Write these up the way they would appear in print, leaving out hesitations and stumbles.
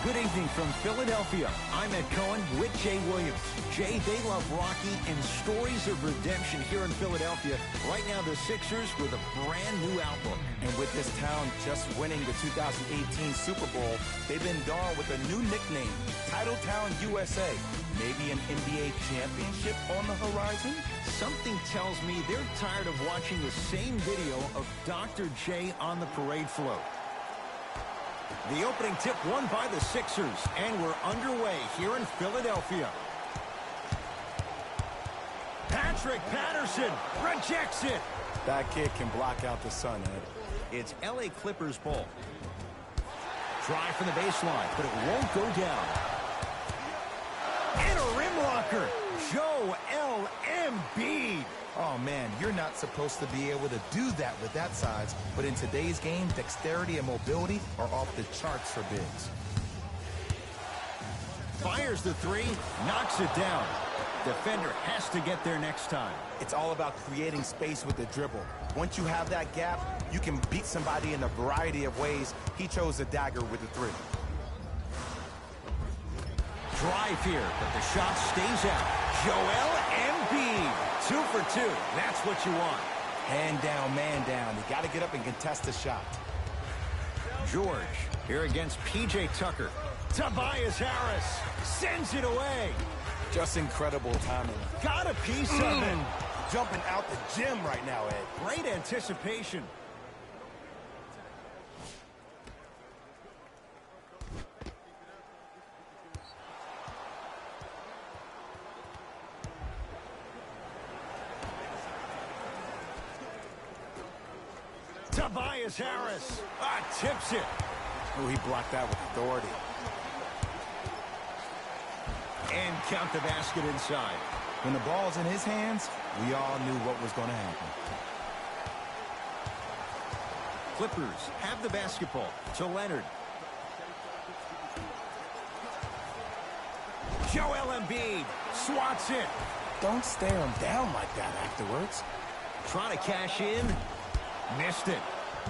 Good evening from Philadelphia. I'm Ed Cohen with Jay Williams. Jay, they love Rocky and stories of redemption here in Philadelphia. Right now, the Sixers with a brand new outlook. And with this town just winning the 2018 Super Bowl, they've been gone with a new nickname, Titletown USA. Maybe an NBA championship on the horizon? Something tells me they're tired of watching the same video of Dr. J on the parade float. The opening tip won by the Sixers, and we're underway here in Philadelphia. Patrick Patterson rejects it. That kid can block out the sun, Ed. It's LA Clippers ball. Drive from the baseline, but it won't go down. And a rim rocker, Joel Embiid. Oh, man, you're not supposed to be able to do that with that size, but in today's game, dexterity and mobility are off the charts for bigs. Fires the three, knocks it down. Defender has to get there next time. It's all about creating space with the dribble. Once you have that gap, you can beat somebody in a variety of ways. He chose the dagger with the three. Drive here, but the shot stays out. Joel Embiid, 2 for 2. That's what you want. Hand down, man down. You got to get up and contest the shot. George here against P.J. Tucker. Tobias Harris sends it away. Just incredible timing. Got a piece of it. Jumping out the gym right now, Ed. Great anticipation. Tobias Harris tips it. Oh, he blocked that with authority. And count the basket inside. When the ball's in his hands, we all knew what was going to happen. Clippers have the basketball to Leonard. Joel Embiid swats it. Don't stare him down like that afterwards. Trying to cash in. Missed it.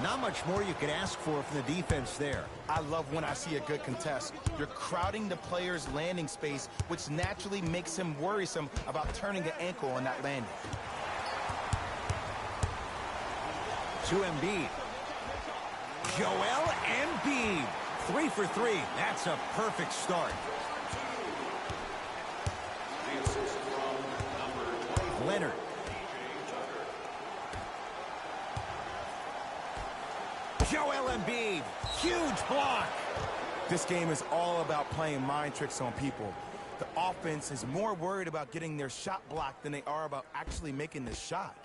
Not much more you could ask for from the defense there. I love when I see a good contest. You're crowding the player's landing space, which naturally makes him worrisome about turning an ankle on that landing. To Embiid. Joel Embiid. 3 for 3. That's a perfect start. Leonard. Joel Embiid, huge block. This game is all about playing mind tricks on people. The offense is more worried about getting their shot blocked than they are about actually making the shot.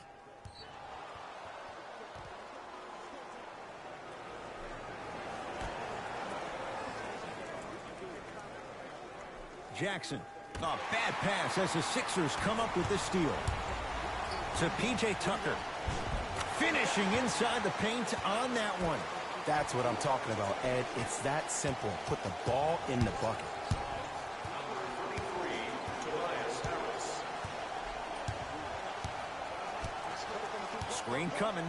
Jackson, a bad pass as the Sixers come up with the steal. To P.J. Tucker. Finishing inside the paint on that one. That's what I'm talking about, Ed. It's that simple. Put the ball in the bucket. Screen coming.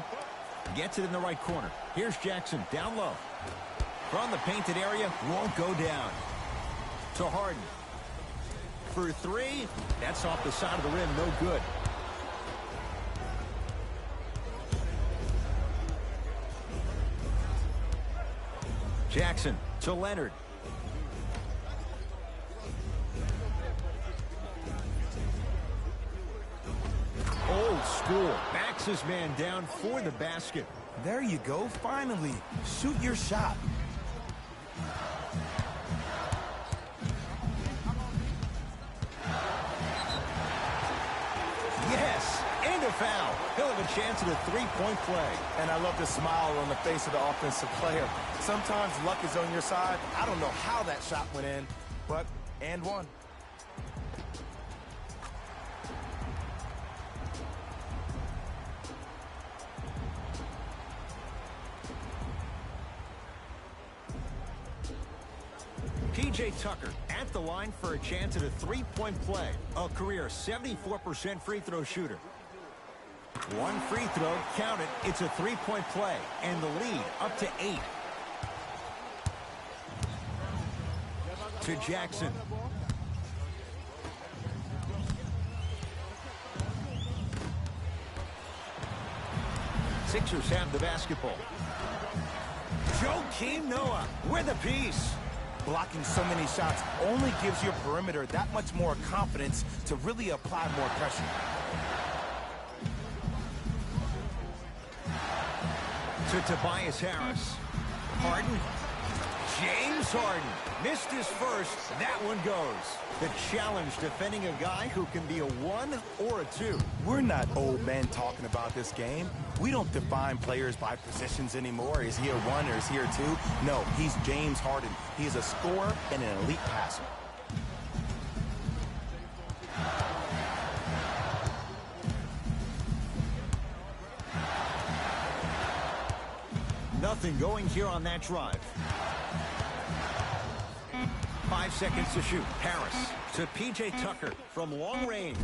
Gets it in the right corner. Here's Jackson down low. From the painted area, won't go down. To Harden. For 3, that's off the side of the rim, no good. Jackson to Leonard. Old school. Backs his man down for the basket. There you go. Finally. Shoot your shot. Yes. And a foul. He'll have a chance at a three-point play. And I love the smile on the face of the offensive player. Sometimes luck is on your side. I don't know how that shot went in, but and one. P.J. Tucker at the line for a chance at a three-point play. A career 74% free throw shooter. One free throw, count it. It's a three-point play, and the lead up to 8. to Jackson. Sixers have the basketball. Joakim Noah with a piece. Blocking so many shots only gives your perimeter that much more confidence to really apply more pressure. To Tobias Harris. Harden. James Harden missed his first. That one goes. The challenge defending a guy who can be a 1 or a 2. We're not old men talking about this game. We don't define players by positions anymore. Is he a 1 or is he a 2? No, he's James Harden. He is a scorer and an elite passer. Nothing going here on that drive. 5 seconds to shoot. Harris to P.J. Tucker from long range.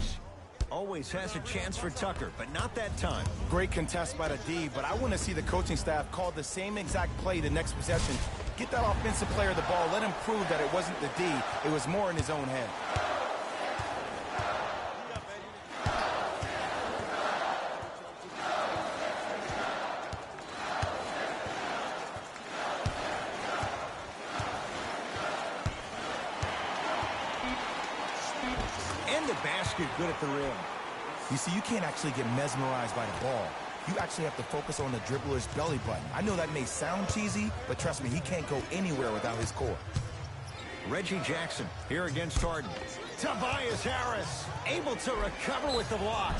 Always has a chance for Tucker, but not that time. Great contest by the D, but I want to see the coaching staff call the same exact play the next possession. Get that offensive player the ball. Let him prove that it wasn't the D. It was more in his own head. And the basket good at the rim. You see, you can't actually get mesmerized by the ball. You actually have to focus on the dribbler's belly button. I know that may sound cheesy, but trust me, he can't go anywhere without his core. Reggie Jackson here against Harden. Tobias Harris able to recover with the block.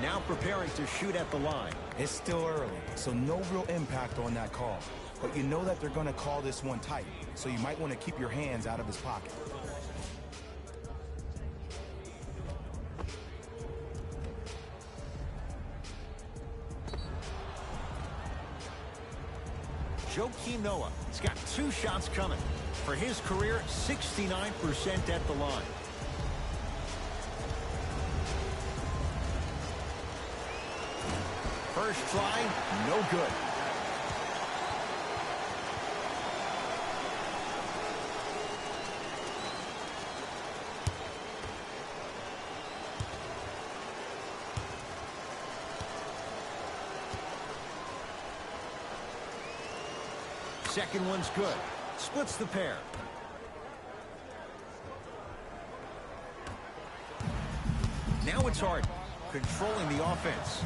Now preparing to shoot at the line. It's still early, so no real impact on that call. But you know that they're going to call this one tight, so you might want to keep your hands out of his pocket. Joakim Noah has got 2 shots coming. For his career, 69% at the line. First try, no good. Second one's good. Splits the pair. Now it's Harden, controlling the offense.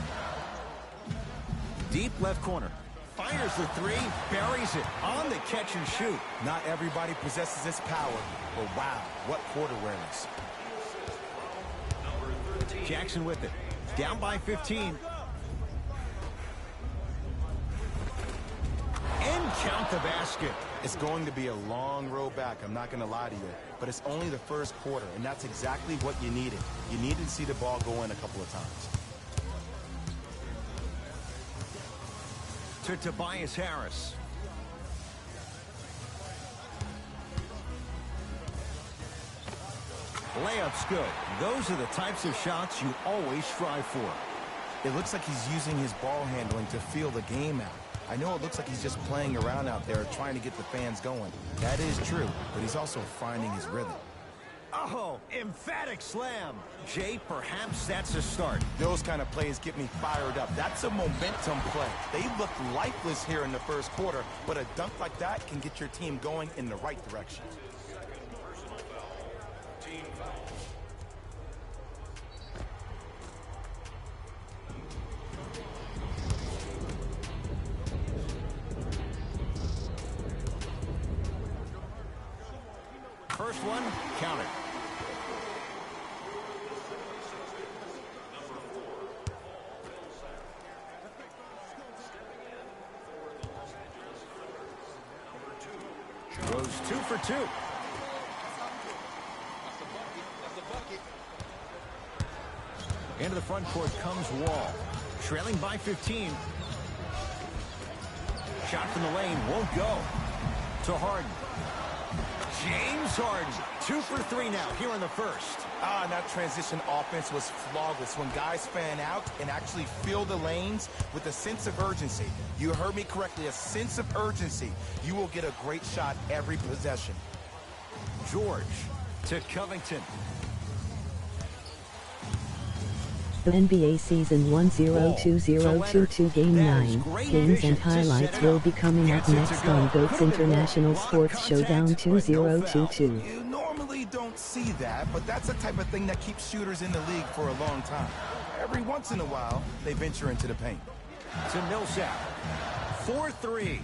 Deep left corner. Fires the 3, buries it on the catch and shoot. Not everybody possesses this power, but wow, what court awareness. Jackson with it. Down by 15. And count the basket. It's going to be a long road back, I'm not going to lie to you. But it's only the first quarter, and that's exactly what you needed. You needed to see the ball go in a couple of times. To Tobias Harris. Layup's good. Those are the types of shots you always strive for. It looks like he's using his ball handling to feel the game out. I know it looks like he's just playing around out there trying to get the fans going. That is true, but he's also finding his rhythm. Oh, emphatic slam. Jay, perhaps that's a start. Those kind of plays get me fired up. That's a momentum play. They looked lifeless here in the first quarter, but a dunk like that can get your team going in the right direction. First one, count it. Goes 2 for 2. Into the front court comes Wall. Trailing by 15. Shot from the lane won't go. To Harden. James Harden, 2 for 3 now here in the first. And that transition offense was flawless when guys fan out and actually fill the lanes with a sense of urgency. You heard me correctly, a sense of urgency. You will get a great shot every possession. George to Covington. The NBA Season 10-2022 Game 9 games and highlights will be coming up next on GOAT's International Sports Showdown 2022. You normally don't see that, but that's the type of thing that keeps shooters in the league for a long time. Every once in a while, they venture into the paint. To Millsap. 4-3.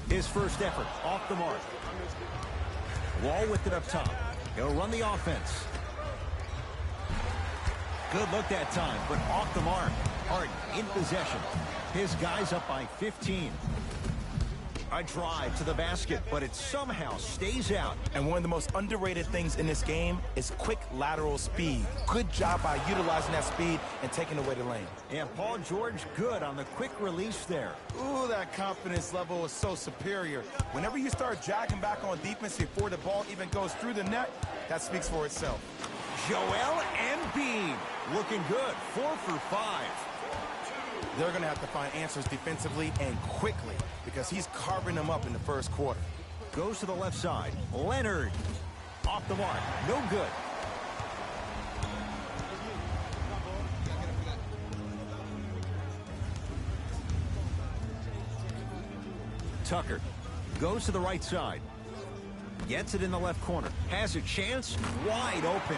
His first effort off the mark. Wall with it up top. He'll run the offense. Good look that time, but off the mark. Harden in possession. His guy's up by 15. A drive to the basket, but it somehow stays out. And one of the most underrated things in this game is quick lateral speed. Good job by utilizing that speed and taking away the lane. And Paul George good on the quick release there. Ooh, that confidence level is so superior. Whenever you start jogging back on defense before the ball even goes through the net, that speaks for itself. Joel Embiid looking good. 4 for 5. They're going to have to find answers defensively and quickly because he's carving them up in the first quarter. Goes to the left side. Leonard off the mark. No good. Tucker goes to the right side. Gets it in the left corner. Has a chance. Wide open.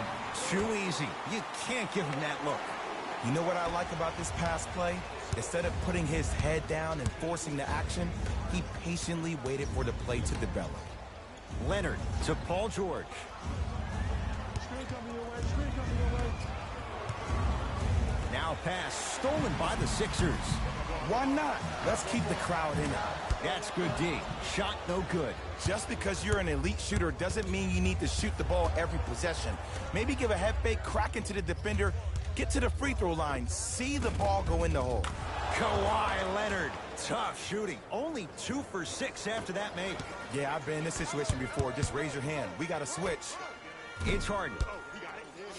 Too easy. You can't give him that look. You know what I like about this pass play? Instead of putting his head down and forcing the action, he patiently waited for the play to develop. Leonard to Paul George. Now pass stolen by the Sixers. Why not? Let's keep the crowd in it. That's good D. Shot no good. Just because you're an elite shooter doesn't mean you need to shoot the ball every possession. Maybe give a head fake, crack into the defender, get to the free throw line, see the ball go in the hole. Kawhi Leonard. Tough shooting. Only 2 for 6 after that make. Yeah, I've been in this situation before. Just raise your hand. We got to switch. It's Harden.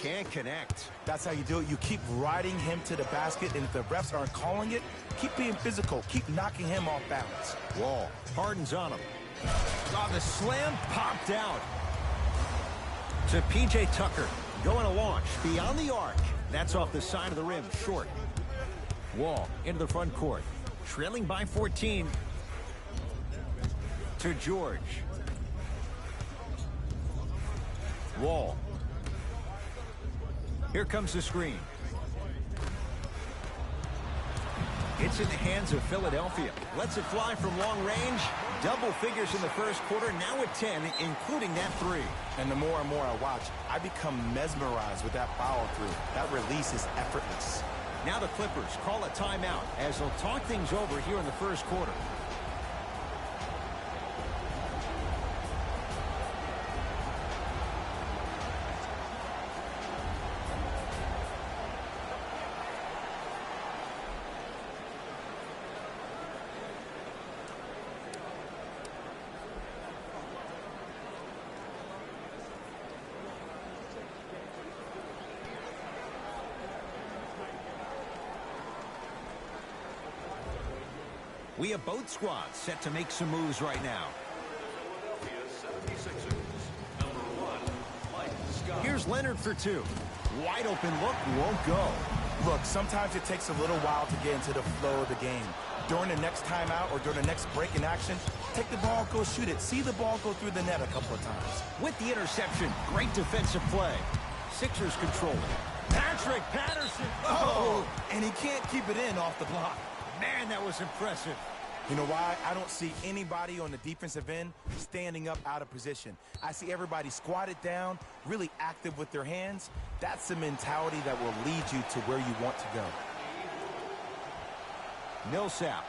Can't connect. That's how you do it. You keep riding him to the basket, and if the refs aren't calling it, keep being physical. Keep knocking him off balance. Wall. Harden's on him. Oh, the slam popped out. To P.J. Tucker. Going to launch beyond the arc. That's off the side of the rim. Short. Wall into the front court. Trailing by 14. To George. Wall. Here comes the screen. It's in the hands of Philadelphia. Lets it fly from long range. Double figures in the first quarter, now at 10, including that 3. And the more and more I watch, I become mesmerized with that follow-through. That release is effortless. Now the Clippers call a timeout as they'll talk things over here in the first quarter. We have both squads set to make some moves right now. Here's Leonard for 2. Wide open look, won't go. Look, sometimes it takes a little while to get into the flow of the game. During the next timeout or during the next break in action, take the ball, go shoot it. See the ball go through the net a couple of times. With the interception, great defensive play. Sixers control it. Patrick Patterson. Oh, and he can't keep it in off the block. Man, that was impressive. You know why? I don't see anybody on the defensive end standing up out of position. I see everybody squatted down, really active with their hands. That's the mentality that will lead you to where you want to go. Millsap.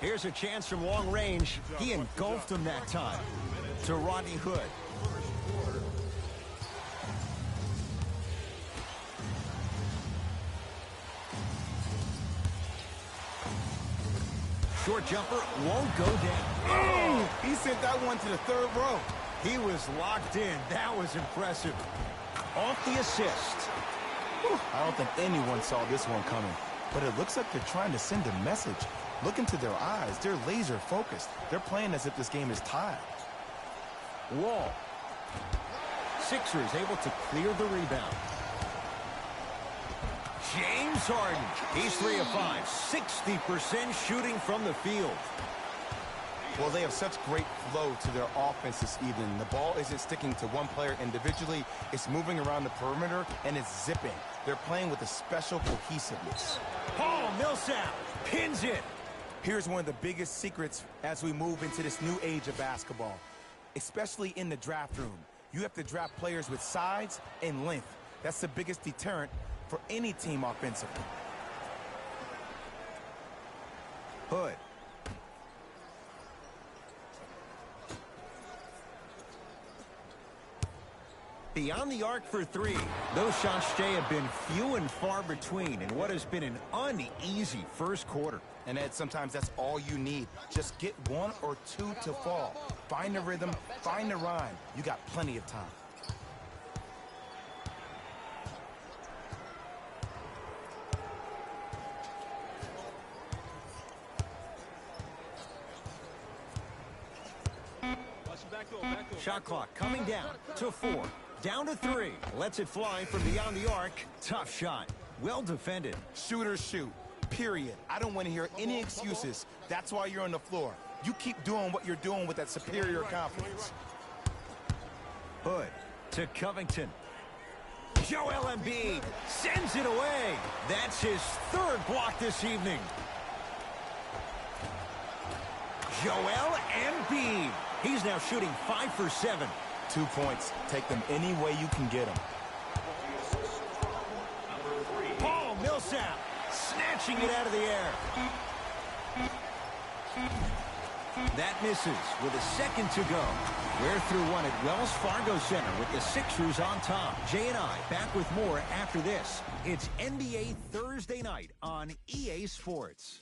Here's a chance from long range. He engulfed him that time. To Rodney Hood. Short jumper won't go down. Oh, he sent that one to the third row. He was locked in. That was impressive. Off the assist. Whew. I don't think anyone saw this one coming, but it looks like they're trying to send a message. Look into their eyes. They're laser focused. They're playing as if this game is tied. Wall Sixers able to clear the rebound. James Harden. He's 3 of 5. 60% shooting from the field. Well, they have such great flow to their offense this evening. The ball isn't sticking to one player individually. It's moving around the perimeter, and it's zipping. They're playing with a special cohesiveness. Paul Millsap pins it. Here's one of the biggest secrets as we move into this new age of basketball, especially in the draft room. You have to draft players with size and length. That's the biggest deterrent for any team offensively. Hood. Beyond the arc for 3. Those shots, Jay, have been few and far between in what has been an uneasy first quarter. And Ed, sometimes that's all you need. Just get 1 or 2 to fall. Find the rhythm, find the rhyme. You got plenty of time. Shot clock coming down to 4. Down to 3. Lets it fly from beyond the arc. Tough shot. Well defended. Shooters shoot. Period. I don't want to hear any excuses. That's why you're on the floor. You keep doing what you're doing with that superior confidence. Hood to Covington. Joel Embiid sends it away. That's his 3rd block this evening. Joel Embiid. He's now shooting 5 for 7. 2 points. Take them any way you can get them. Paul Millsap snatching it out of the air. That misses with a second to go. We're through 1 at Wells Fargo Center with the Sixers on top. Jay and I back with more after this. It's NBA Thursday night on EA Sports.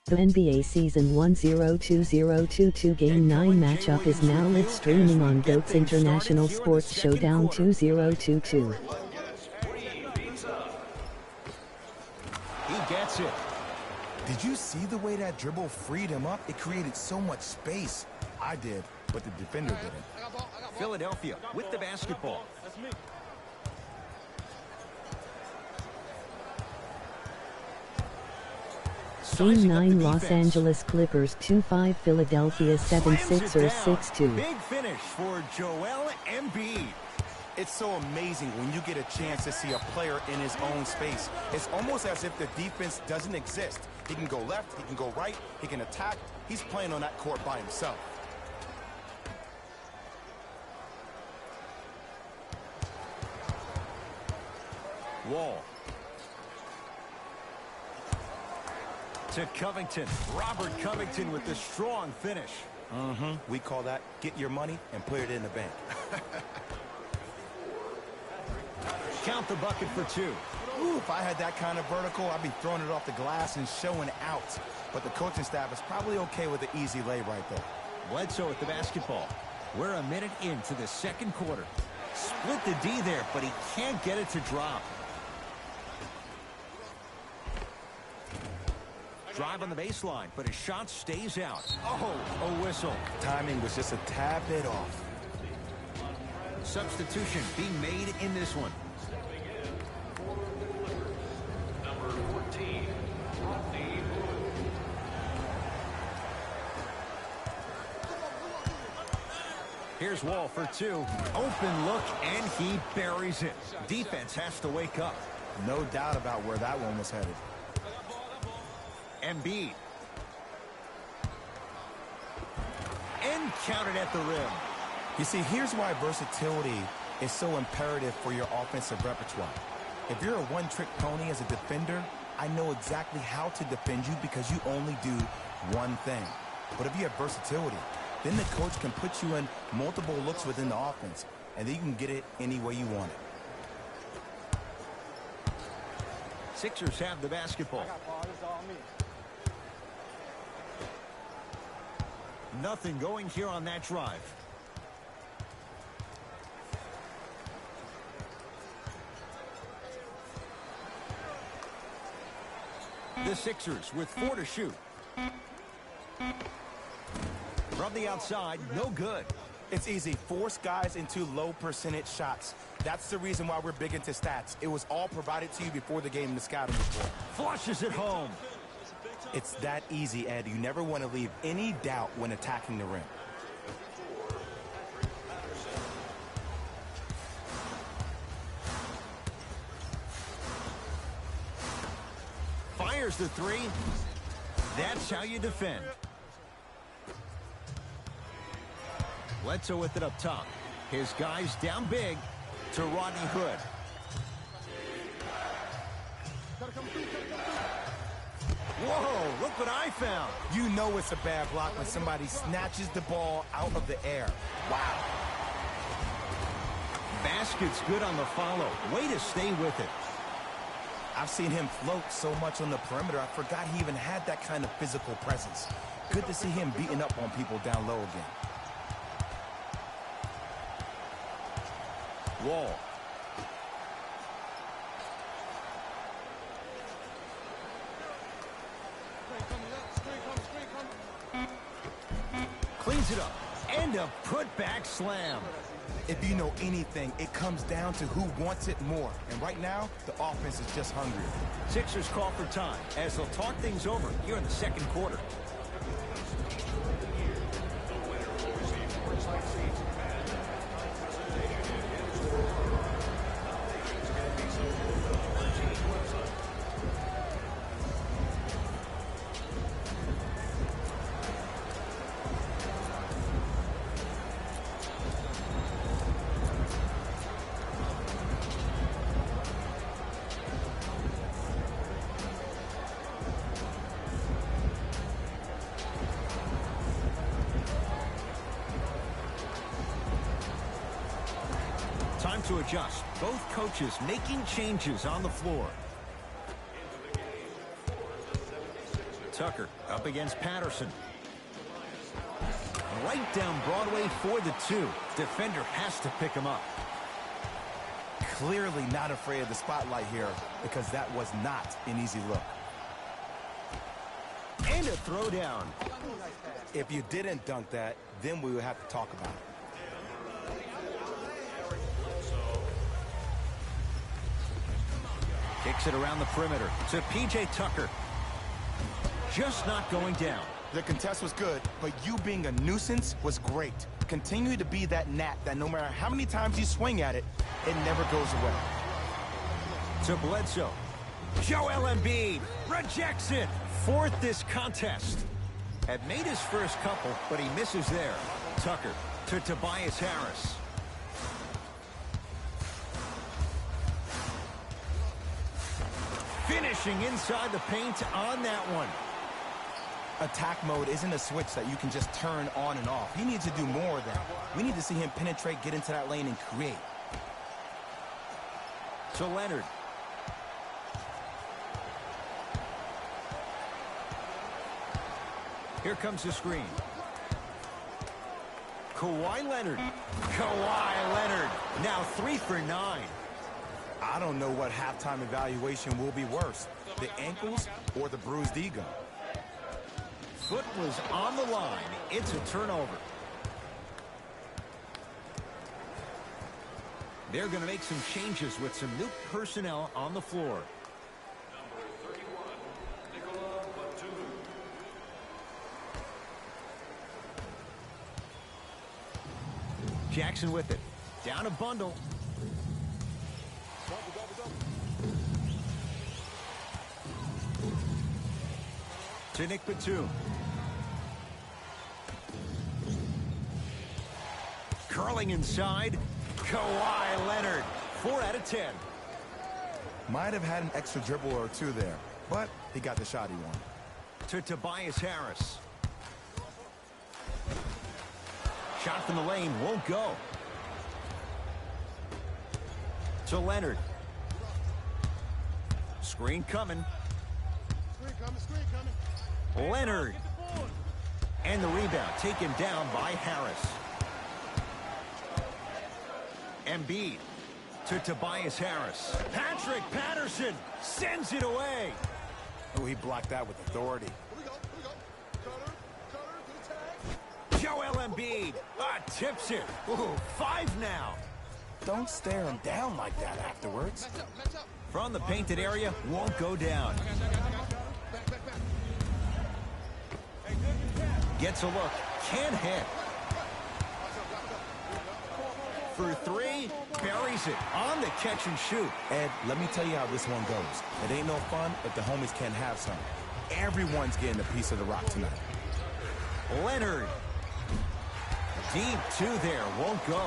The NBA Season 102022 Game 9 matchup is now live streaming on GOAT's International Sports Showdown 2022. He gets it. Did you see the way that dribble freed him up? It created so much space. I did, but the defender didn't. Philadelphia with the basketball. Game 9 Los Angeles Clippers 2-5 Philadelphia 76ers 6-2. Big finish for Joel Embiid. It's so amazing when you get a chance to see a player in his own space. It's almost as if the defense doesn't exist. He can go left, he can go right, he can attack. He's playing on that court by himself. Wall. To Covington. Robert Covington with the strong finish. We call that get your money and put it in the bank. Count the bucket for 2. Ooh, if I had that kind of vertical, I'd be throwing it off the glass and showing out. But the coaching staff is probably okay with the easy lay right there. Bledsoe with the basketball. We're a minute into the second quarter. Split the D there, but he can't get it to drop. Drive on the baseline, but his shot stays out. Oh, a whistle. Timing was just a tad bit off. Substitution being made in this one. Number 14, Rodney Hood. Here's Wall for 2. Open look, and he buries it. Defense has to wake up. No doubt about where that one was headed. Embiid. And counted at the rim. You see, here's why versatility is so imperative for your offensive repertoire. If you're a one-trick pony as a defender, I know exactly how to defend you because you only do one thing. But if you have versatility, then the coach can put you in multiple looks within the offense, and then you can get it any way you want it. Sixers have the basketball. Nothing going here on that drive. The Sixers with 4 to shoot. From the outside, no good. It's easy. Force guys into low percentage shots. That's the reason why we're big into stats. It was all provided to you before the game in the scouting report. Flushes it home. It's that easy, Ed. You never want to leave any doubt when attacking the rim. Fires the three. That's how you defend. Bledsoe with it up top. His guys down big to Rodney Hood. Whoa, look what I found. You know it's a bad block when somebody snatches the ball out of the air. Wow. Basket's good on the follow. Way to stay with it. I've seen him float so much on the perimeter, I forgot he even had that kind of physical presence. Good to see him beating up on people down low again. Wall. Cleans it up. And a putback slam. If you know anything, it comes down to who wants it more. And right now, the offense is just hungrier. Sixers call for time as they'll talk things over here in the second quarter. Time to adjust. Both coaches making changes on the floor. Tucker up against Patterson. Right down Broadway for the 2. Defender has to pick him up. Clearly not afraid of the spotlight here because that was not an easy look. And a throwdown. If you didn't dunk that, then we would have to talk about it. Kicks it around the perimeter to P.J. Tucker. Just not going down. The contest was good, but you being a nuisance was great. Continue to be that gnat that no matter how many times you swing at it, it never goes away. To Bledsoe. Joel Embiid rejects it. Fourth this contest. Had made his first couple, but he misses there. Tucker to Tobias Harris. Finishing inside the paint on that one. Attack mode isn't a switch that you can just turn on and off. He needs to do more of that. We need to see him penetrate, get into that lane, and create. To Leonard. Here comes the screen. Kawhi Leonard. Kawhi Leonard. Now 3 for 9. I don't know what halftime evaluation will be worse, the ankles or the bruised ego. Foot was on the line. It's a turnover. They're going to make some changes with some new personnel on the floor. Number 31, Nicola Batum. Jackson with it. Down a bundle. To Nick Batum. Curling inside. Kawhi Leonard. 4 out of 10. Might have had an extra dribble or two there, but he got the shot he wanted. To Tobias Harris. Shot from the lane won't go. To Leonard. Screen coming. Leonard. And the rebound taken down by Harris. Embiid to Tobias Harris. Patrick Patterson sends it away. Oh, he blocked that with authority. Joel Embiid tips it. Ooh, 5 now. Don't stare him down like that afterwards. From the painted area, won't go down. Gets a look, can't hit. For 3, buries it on the catch and shoot. Ed, let me tell you how this one goes. It ain't no fun if the homies can't have some. Everyone's getting a piece of the rock tonight. Leonard. Deep 2 there, won't go.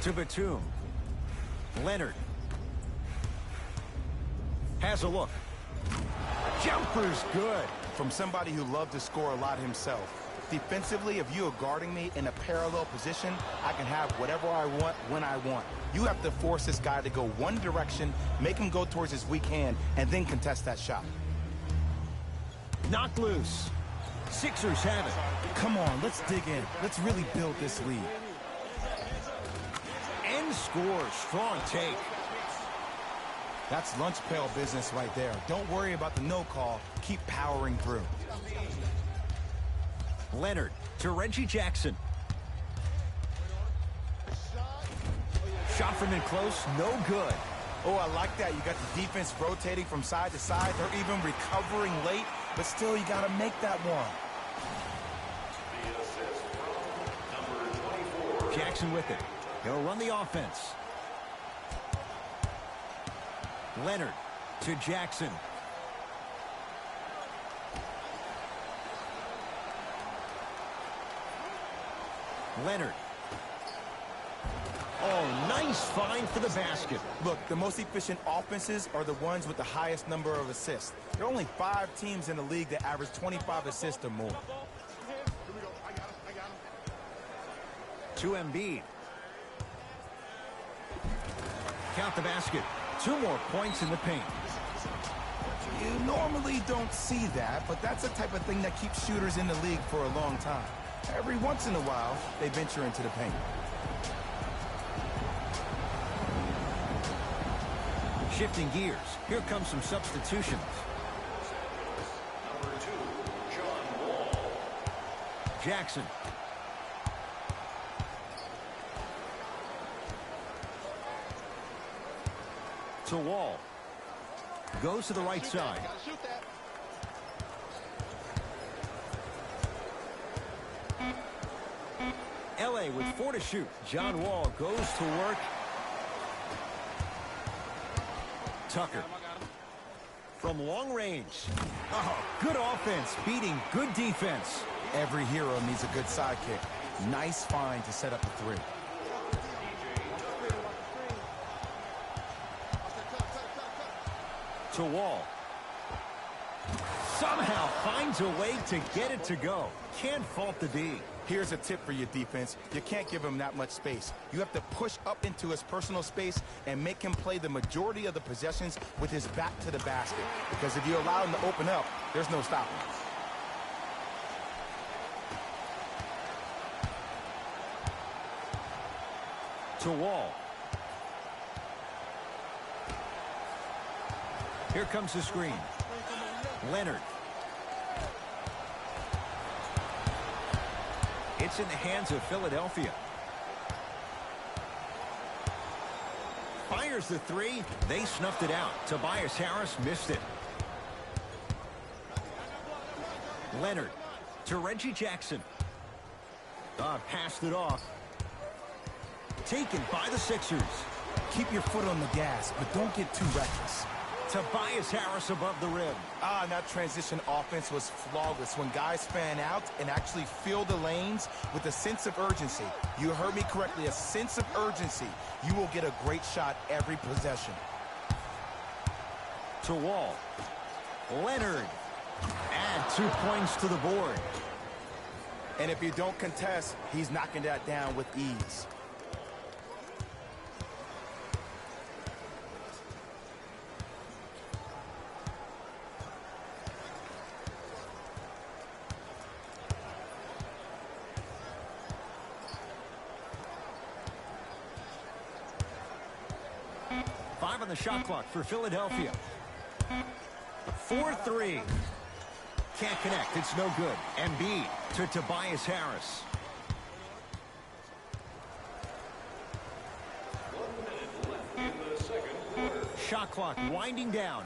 To Batum. Leonard. Has a look. Jumper's good. From somebody who loved to score a lot himself. Defensively, if you are guarding me in a parallel position, I can have whatever I want when I want. You have to force this guy to go one direction, make him go towards his weak hand, and then contest that shot. Knocked loose. Sixers have it. Come on, let's dig in. Let's really build this lead. And scores. Strong take. That's lunch pail business right there. Don't worry about the no call. Keep powering through. Leonard to Reggie Jackson. Shot from in close, no good. Oh, I like that. You got the defense rotating from side to side. They're even recovering late, but still you got to make that one. Jackson with it. He'll run the offense. Leonard to Jackson. Leonard. Oh, nice find for the basket. Look, the most efficient offenses are the ones with the highest number of assists. There are only 5 teams in the league that average 25 assists or more. To Embiid. Count the basket. 2 more points in the paint. You normally don't see that, but that's the type of thing that keeps shooters in the league for a long time. Every once in a while, they venture into the paint. Shifting gears. Here comes some substitutions. Number 2, John Wall. Jackson. To Wall. Goes to the right side. LA with 4 to shoot. John Wall goes to work. Tucker. From long range. Oh, good offense beating good defense. Every hero needs a good sidekick. Nice find to set up a 3. To Wall. Somehow finds a way to get it to go. Can't fault the D. Here's a tip for your defense. You can't give him that much space. You have to push up into his personal space and make him play the majority of the possessions with his back to the basket. Because if you allow him to open up, there's no stopping. To Wall. Here comes the screen. Leonard. It's in the hands of Philadelphia. Fires the 3. They snuffed it out. Tobias Harris missed it. Leonard to Reggie Jackson. Passed it off. Taken by the Sixers. Keep your foot on the gas, but don't get too reckless. Tobias Harris above the rim. And that transition offense was flawless when guys fan out and actually fill the lanes with a sense of urgency. You heard me correctly, a sense of urgency. You will get a great shot every possession. To Wall. Leonard. Add 2 points to the board. And if you don't contest, he's knocking that down with ease. 5 on the shot clock for Philadelphia. 4-3. Can't connect. It's no good. Embiid to Tobias Harris. 1 minute left in the second quarter. Shot clock winding down.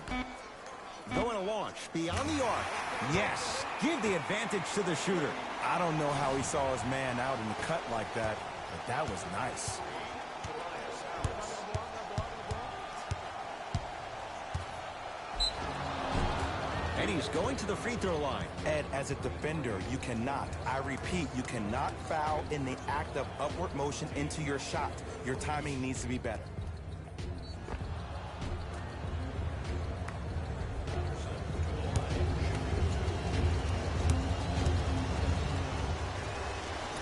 Going to launch beyond the arc. Yes, give the advantage to the shooter. I don't know how he saw his man out in the cut like that, but that was nice. And he's going to the free throw line. Ed, as a defender, you cannot, I repeat, you cannot foul in the act of upward motion into your shot. Your timing needs to be better.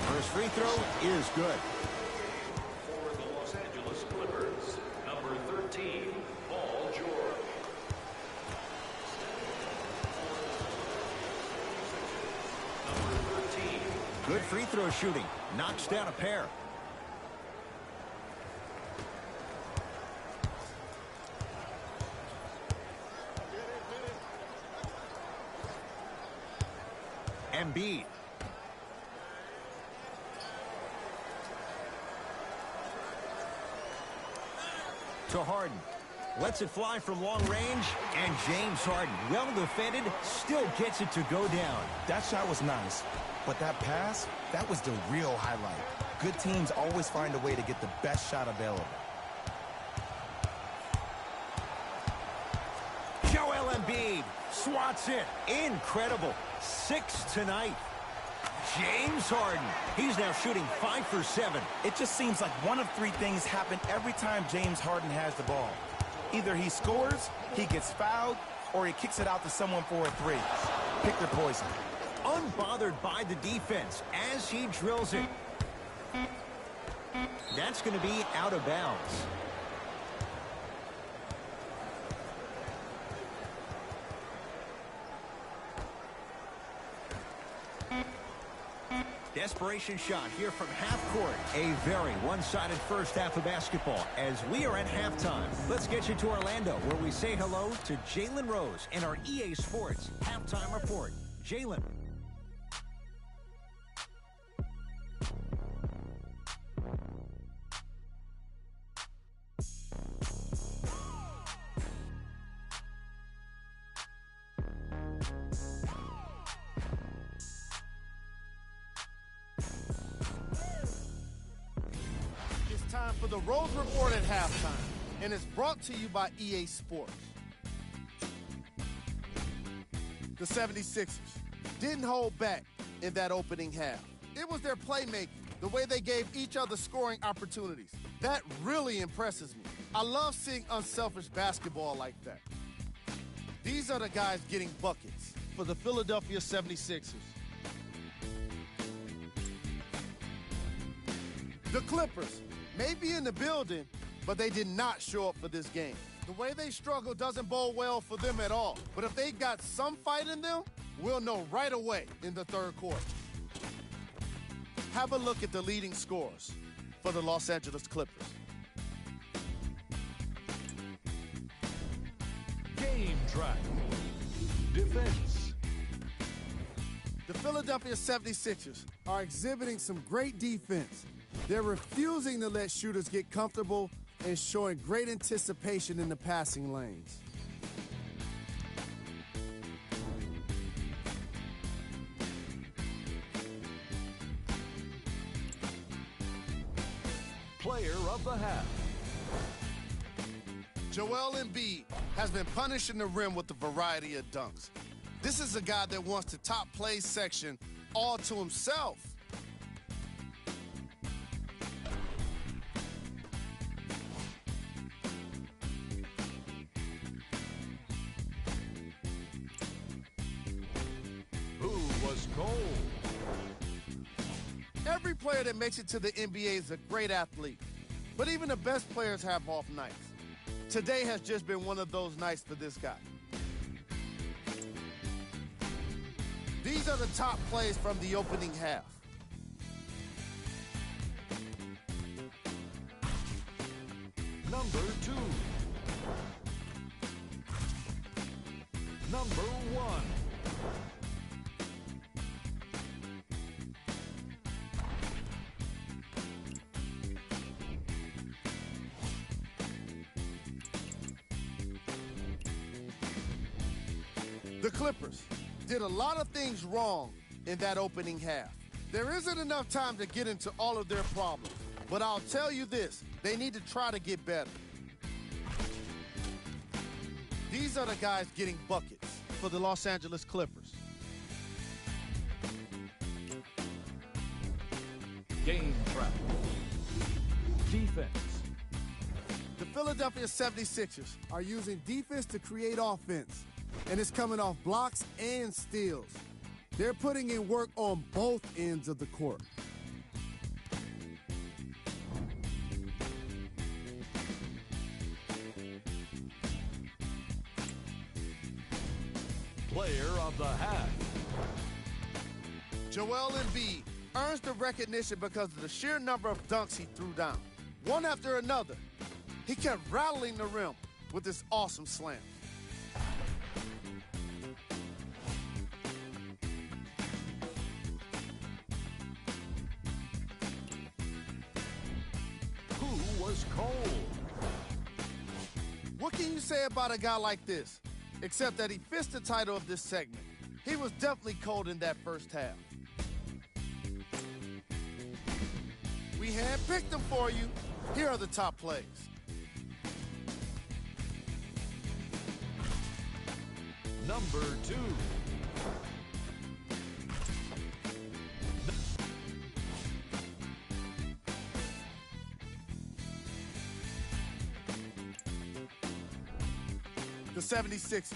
First free throw is good. For the Los Angeles Clippers, number 13, Paul George. Number 13. Good free throw shooting. Knocks down a pair. Embiid. To Harden. Lets it fly from long range. And James Harden, well defended, still gets it to go down. That shot was nice, but that pass, that was the real highlight. Good teams always find a way to get the best shot available. Joel Embiid swats it. Incredible. 6 tonight. James Harden. He's now shooting 5 for 7. It just seems like one of 3 things happen every time James Harden has the ball. Either he scores, he gets fouled, or he kicks it out to someone for a 3. Pick your poison. Unbothered by the defense as he drills it. That's going to be out of bounds. Desperation shot here from half court. A very one-sided first half of basketball as we are at halftime. Let's get you to Orlando where we say hello to Jalen Rose in our EA Sports Halftime Report. Jalen. Time for the Rose Report at halftime, and it's brought to you by EA Sports. The 76ers didn't hold back in that opening half. It was their playmaking, the way they gave each other scoring opportunities. That really impresses me. I love seeing unselfish basketball like that. These are the guys getting buckets for the Philadelphia 76ers. The Clippers may be in the building, but they did not show up for this game. The way they struggle doesn't bode well for them at all. But if they got some fight in them, we'll know right away in the third quarter. Have a look at the leading scorers for the Los Angeles Clippers. Game track. Defense. The Philadelphia 76ers are exhibiting some great defense. They're refusing to let shooters get comfortable and showing great anticipation in the passing lanes. Player of the half. Joel Embiid has been punishing the rim with a variety of dunks. This is a guy that wants the top play section all to himself. Every player that makes it to the NBA is a great athlete, but even the best players have off nights. Today has just been one of those nights for this guy. These are the top plays from the opening half. Number 2. Number 1. The Clippers did a lot of things wrong in that opening half. There isn't enough time to get into all of their problems, but I'll tell you this, they need to try to get better. These are the guys getting buckets for the Los Angeles Clippers. Game track. Defense. The Philadelphia 76ers are using defense to create offense, and it's coming off blocks and steals. They're putting in work on both ends of the court. Player of the half. Joel Embiid earns the recognition because of the sheer number of dunks he threw down. One after another, he kept rattling the rim with this awesome slam. Who was cold? What can you say about a guy like this? Except that he fits the title of this segment. He was definitely cold in that first half. We handpicked them for you. Here are the top plays. Number 2. The 76ers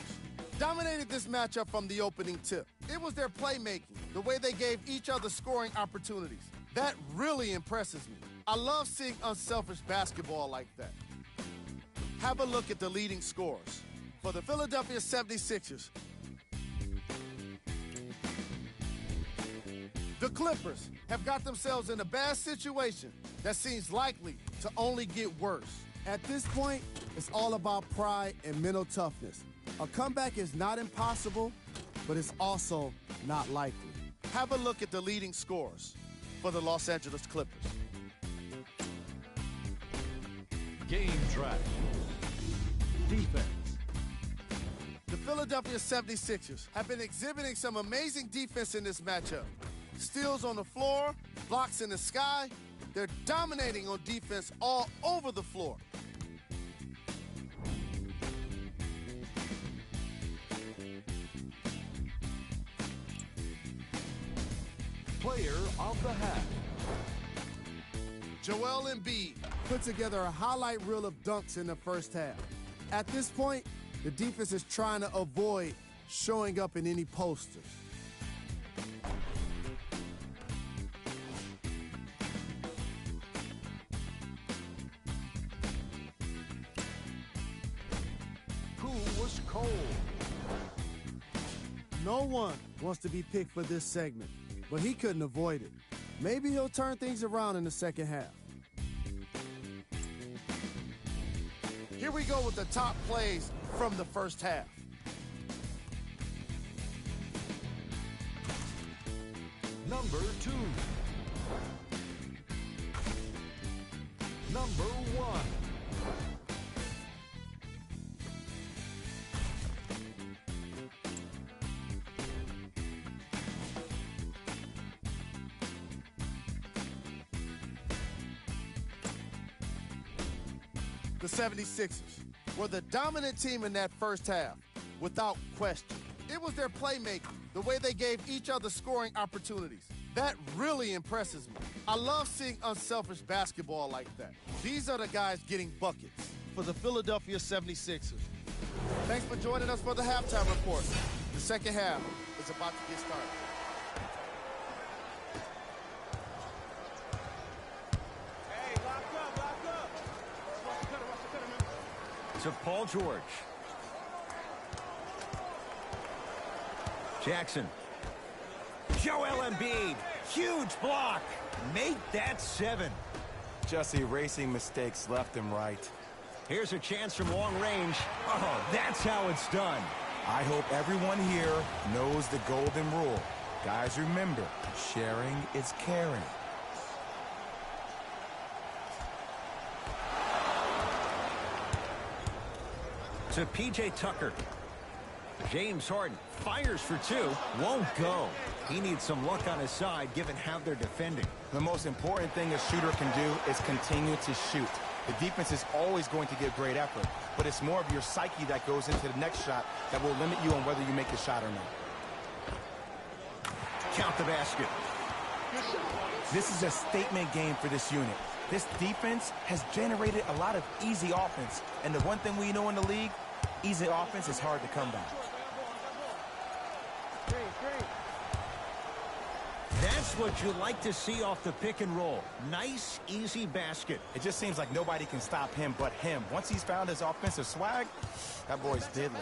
dominated this matchup from the opening tip. It was their playmaking, the way they gave each other scoring opportunities. That really impresses me. I love seeing unselfish basketball like that. Have a look at the leading scorers. For the Philadelphia 76ers, the Clippers have got themselves in a bad situation that seems likely to only get worse. At this point, it's all about pride and mental toughness. A comeback is not impossible, but it's also not likely. Have a look at the leading scorers for the Los Angeles Clippers. Game track. Defense. The Philadelphia 76ers have been exhibiting some amazing defense in this matchup. Steals on the floor, blocks in the sky. They're dominating on defense all over the floor. Player of the half. Joel Embiid put together a highlight reel of dunks in the first half. At this point, the defense is trying to avoid showing up in any posters. Who was cold? No one wants to be picked for this segment, but he couldn't avoid it. Maybe he'll turn things around in the second half. Here we go with the top plays from the first half. Number 2. Number 1. The 76ers were the dominant team in that first half, without question. It was their playmaking, the way they gave each other scoring opportunities. That really impresses me. I love seeing unselfish basketball like that. These are the guys getting buckets for the Philadelphia 76ers. Thanks for joining us for the halftime report. The second half is about to get started. To Paul George. Jackson. Joel Embiid. Huge block. Make that 7. Just erasing mistakes left and right. Here's a chance from long range. Oh, that's how it's done. I hope everyone here knows the golden rule. Guys, remember, sharing is caring. To P.J. Tucker. James Harden fires for two. Won't go. He needs some luck on his side given how they're defending. The most important thing a shooter can do is continue to shoot. The defense is always going to give great effort, but it's more of your psyche that goes into the next shot that will limit you on whether you make a shot or not. Count the basket. This is a statement game for this unit. This defense has generated a lot of easy offense, and the one thing we know in the league, easy offense is hard to come by. That's what you like to see off the pick and roll. Nice, easy basket. It just seems like nobody can stop him but him. Once he's found his offensive swag, that boy's deadly.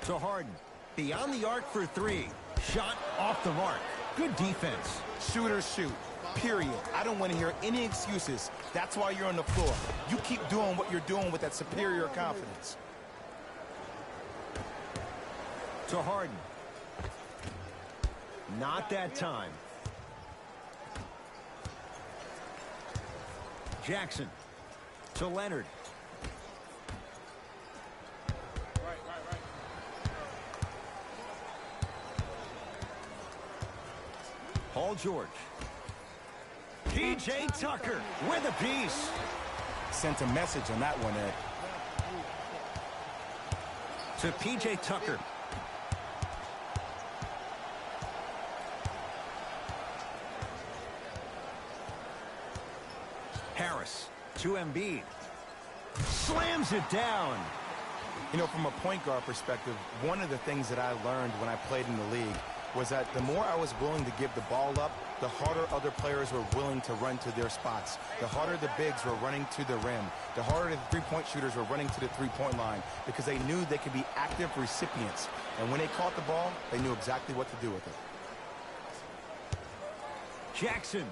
To Harden. Beyond the arc for three. Shot off the mark. Good defense. Shooters shoot, period. I don't want to hear any excuses. That's why you're on the floor. You keep doing what you're doing with that superior confidence. To Harden. Not that time. Jackson. To Leonard. Paul George. P.J. Tucker with a piece. Sent a message on that one, Ed. To P.J. Tucker. Harris to Embiid. Slams it down. You know, from a point guard perspective, one of the things that I learned when I played in the league was that the more I was willing to give the ball up, the harder other players were willing to run to their spots. The harder the bigs were running to the rim. The harder the three-point shooters were running to the three-point line because they knew they could be active recipients. And when they caught the ball, they knew exactly what to do with it. Jackson.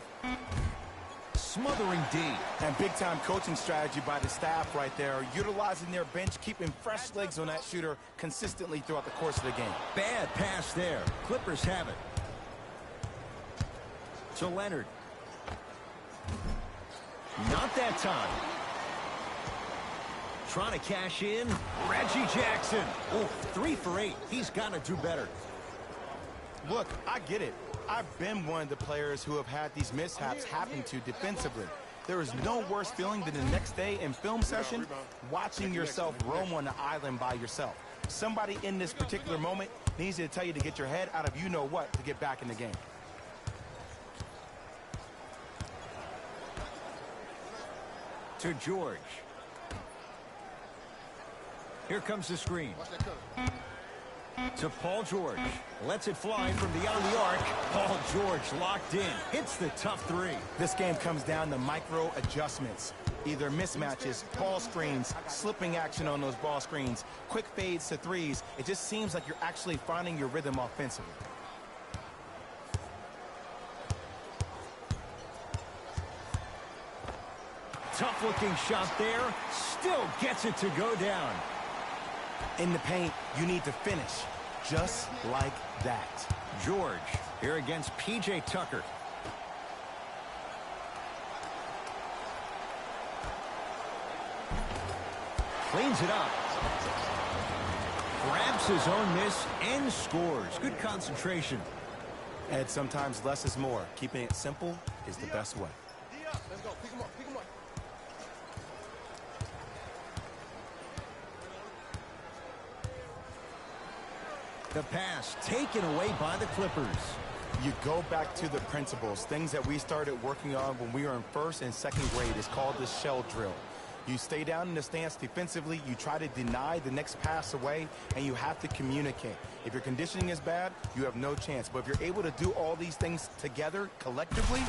Smothering D. And big-time coaching strategy by the staff right there, utilizing their bench, keeping fresh legs on that shooter consistently throughout the course of the game. Bad pass there. Clippers have it. To Leonard. Not that time. Trying to cash in. Reggie Jackson. Oh, 3 for 8. He's got to do better. Look, I get it. I've been one of the players who have had these mishaps happen to defensively. There is no worse feeling than the next day in film session watching yourself roam on the island by yourself. Somebody in this particular moment needs to tell you to get your head out of you-know-what to get back in the game. To George. Here comes the screen. To Paul George. Lets it fly from beyond the arc. Paul George locked in. Hits the tough three. This game comes down to micro adjustments. Either mismatches, ball screens, slipping action on those ball screens, quick fades to threes. It just seems like you're actually finding your rhythm offensively. Tough-looking shot there. Still gets it to go down. In the paint, you need to finish just like that. George here against P.J. Tucker. Cleans it up. Grabs his own miss and scores. Good concentration. And sometimes less is more. Keeping it simple is the best way. Let's go. Pick him up. Pick him up. The pass taken away by the Clippers. You go back to the principles, things that we started working on when we were in first and second grade. It's called the shell drill. You stay down in the stance defensively, you try to deny the next pass away, and you have to communicate. If your conditioning is bad, you have no chance. But if you're able to do all these things together, collectively,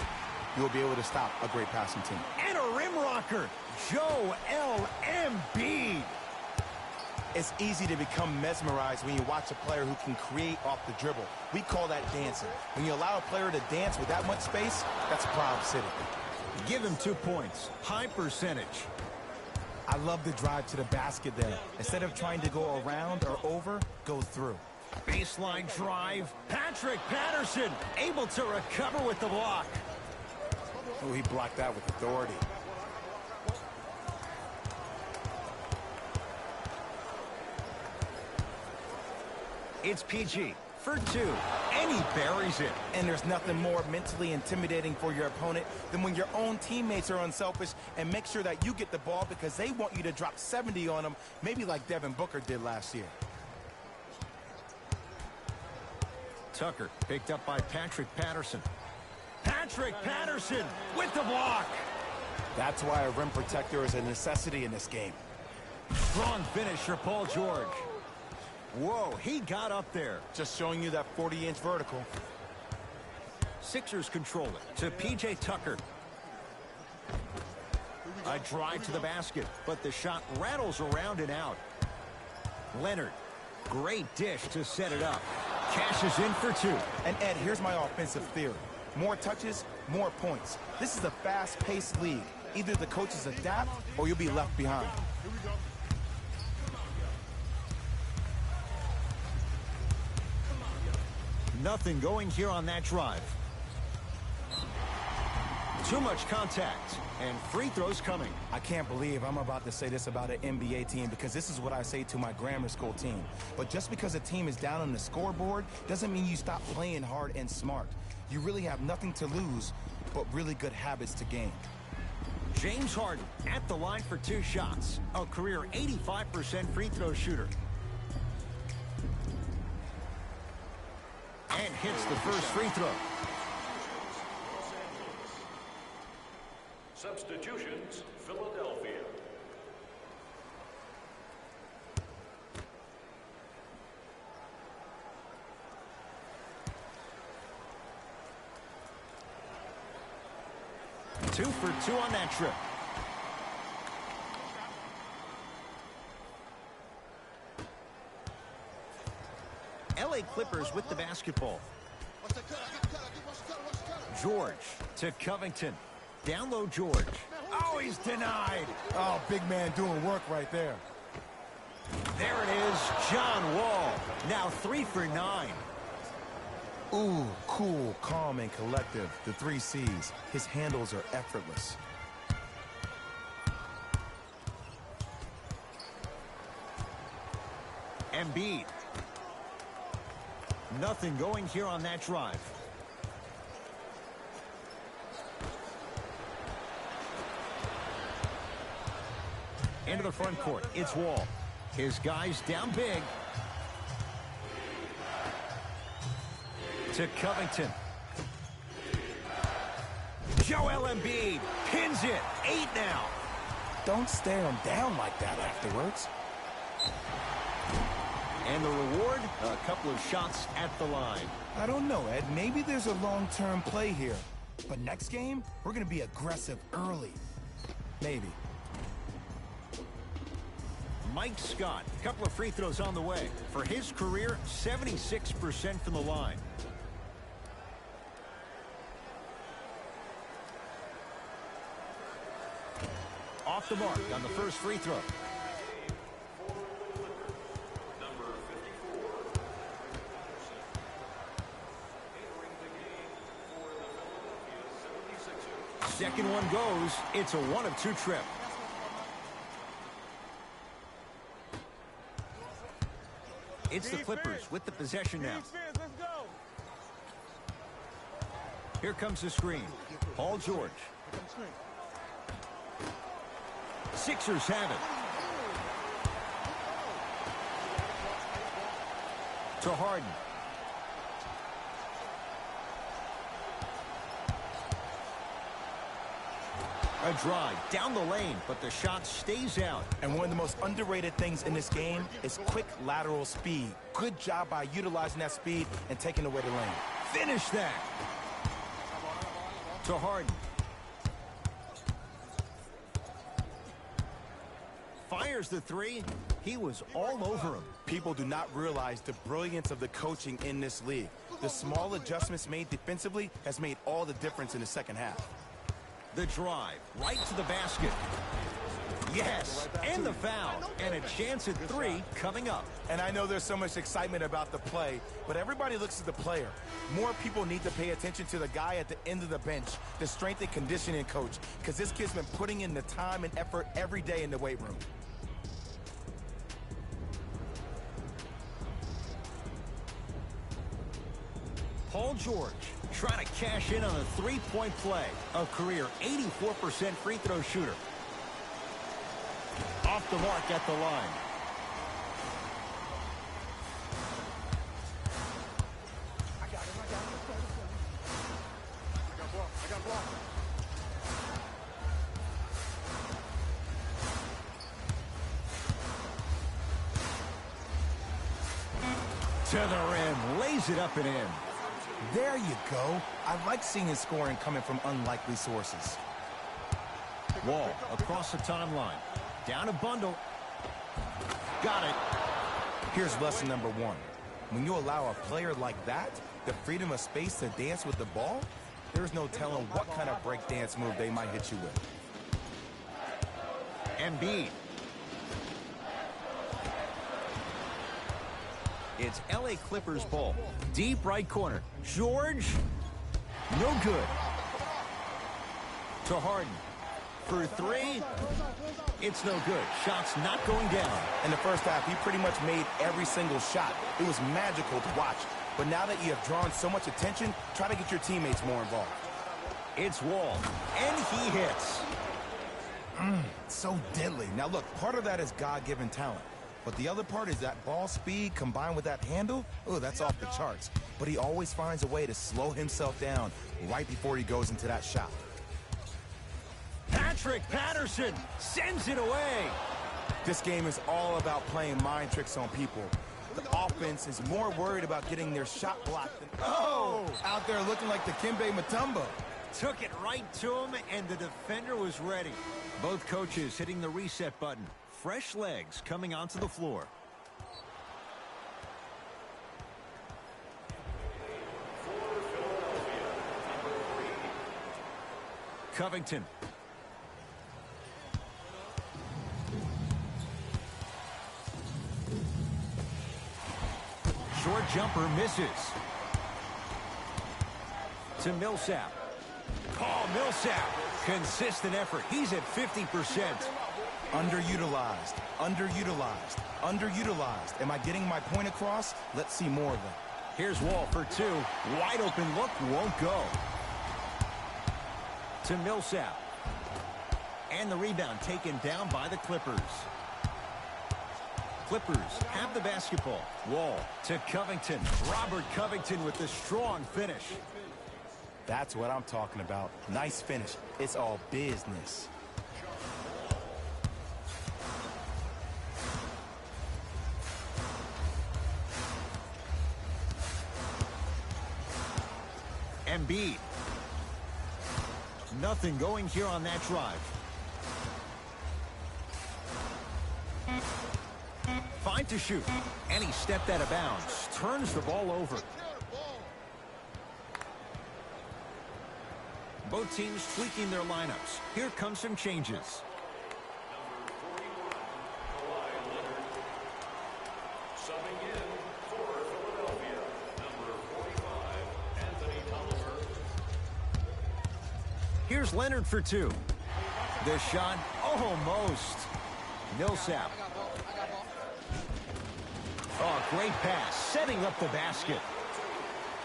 you'll be able to stop a great passing team. And a rim rocker, Joel Embiid. It's easy to become mesmerized when you watch a player who can create off the dribble. We call that dancing. When you allow a player to dance with that much space, that's Proud City. Give him 2 points. High percentage. I love the drive to the basket there. Instead of trying to go around or over, go through. Baseline drive. Patrick Patterson able to recover with the block. Oh, he blocked that with authority. It's PG for 2, and he buries it. And there's nothing more mentally intimidating for your opponent than when your own teammates are unselfish and make sure that you get the ball because they want you to drop 70 on them, maybe like Devin Booker did last year. Tucker picked up by Patrick Patterson. Patrick Patterson with the block. That's why a rim protector is a necessity in this game. Strong finish for Paul George. Whoa, he got up there. Just showing you that 40-inch vertical. Sixers control it to P.J. Tucker. A drive to the basket, but the shot rattles around and out. Leonard, great dish to set it up. Cashes in for 2. And Ed, here's my offensive theory. More touches, more points. This is a fast-paced league. Either the coaches adapt or you'll be left behind. Nothing going here on that drive. Too much contact, and free throws coming. I can't believe I'm about to say this about an NBA team because this is what I say to my grammar school team. But just because a team is down on the scoreboard doesn't mean you stop playing hard and smart. You really have nothing to lose, but really good habits to gain. James Harden at the line for 2 shots. A career 85% free throw shooter. And hits the first free throw. Substitutions, Philadelphia. Two for 2 on that trip. LA Clippers with the basketball. George to Covington. Down low, George. Oh, he's denied. Oh, big man doing work right there. There it is, John Wall. Now 3 for 9. Ooh, cool, calm, and collective. The 3 C's. His handles are effortless. Embiid. Nothing going here on that drive. Into the front court. It's Wall. His guys down big. To Covington. Joel Embiid pins it. 8 now. Don't stare him down like that afterwards. And the reward, a couple of shots at the line. I don't know, Ed. Maybe there's a long-term play here. But next game, we're going to be aggressive early. Maybe. Mike Scott, a couple of free throws on the way. For his career, 76% from the line. Off the mark on the first free throw. Second one goes. It's a 1 of 2 trip. It's the Clippers with the possession now. Here comes the screen. Paul George. Sixers have it. To Harden. A drive down the lane, but the shot stays out. And one of the most underrated things in this game is quick lateral speed. Good job by utilizing that speed and taking away the lane. Finish that. To Harden. Fires the 3. He was all over him. People do not realize the brilliance of the coaching in this league. The small adjustments made defensively has made all the difference in the second half. The drive, right to the basket. Yes, and the foul, and a chance at 3 coming up. And I know there's so much excitement about the play, but everybody looks at the player. More people need to pay attention to the guy at the end of the bench, the strength and conditioning coach, because this kid's been putting in the time and effort every day in the weight room. Paul George trying to cash in on a three-point play. A career 84% free throw shooter. Off the mark at the line. I got blocked. To the rim, lays it up and in. There you go. I like seeing his scoring coming from unlikely sources. Wall across the timeline. Down a bundle. Got it. Here's lesson number 1. When you allow a player like that the freedom of space to dance with the ball, there's no telling what kind of breakdance move they might hit you with. Embiid. It's LA Clippers ball. Deep right corner. George. No good. To Harden. For 3. It's no good. Shot's not going down. In the first half, he pretty much made every single shot. It was magical to watch. But now that you have drawn so much attention, try to get your teammates more involved. It's Wall. And he hits. So deadly. Now look, part of that is God-given talent. But the other part is that ball speed combined with that handle. Oh, that's off the charts. But he always finds a way to slow himself down right before he goes into that shot. Patrick Patterson sends it away. This game is all about playing mind tricks on people. The offense is more worried about getting their shot blocked than out there looking like the Kimbe Mutombo. Took it right to him, and the defender was ready. Both coaches hitting the reset button. Fresh legs coming onto the floor. Covington. Short jumper misses. To Millsap. Paul Millsap. Consistent effort. He's at 50%. Underutilized, underutilized, underutilized. Am I getting my point across? Let's see more of that. Here's Wall for 2. Wide open look, won't go. To Millsap. And the rebound taken down by the Clippers. Clippers have the basketball. Wall to Covington. Robert Covington with the strong finish. That's what I'm talking about. Nice finish. It's all business. Embiid. Nothing going here on that drive. Fine to shoot. And he stepped out of bounds. Turns the ball over. Both teams tweaking their lineups. Here come some changes. Subbing in for Philadelphia, number 45, Anthony Tolliver. Here's Leonard for 2. The shot, almost. Millsap. Oh, great pass, setting up the basket.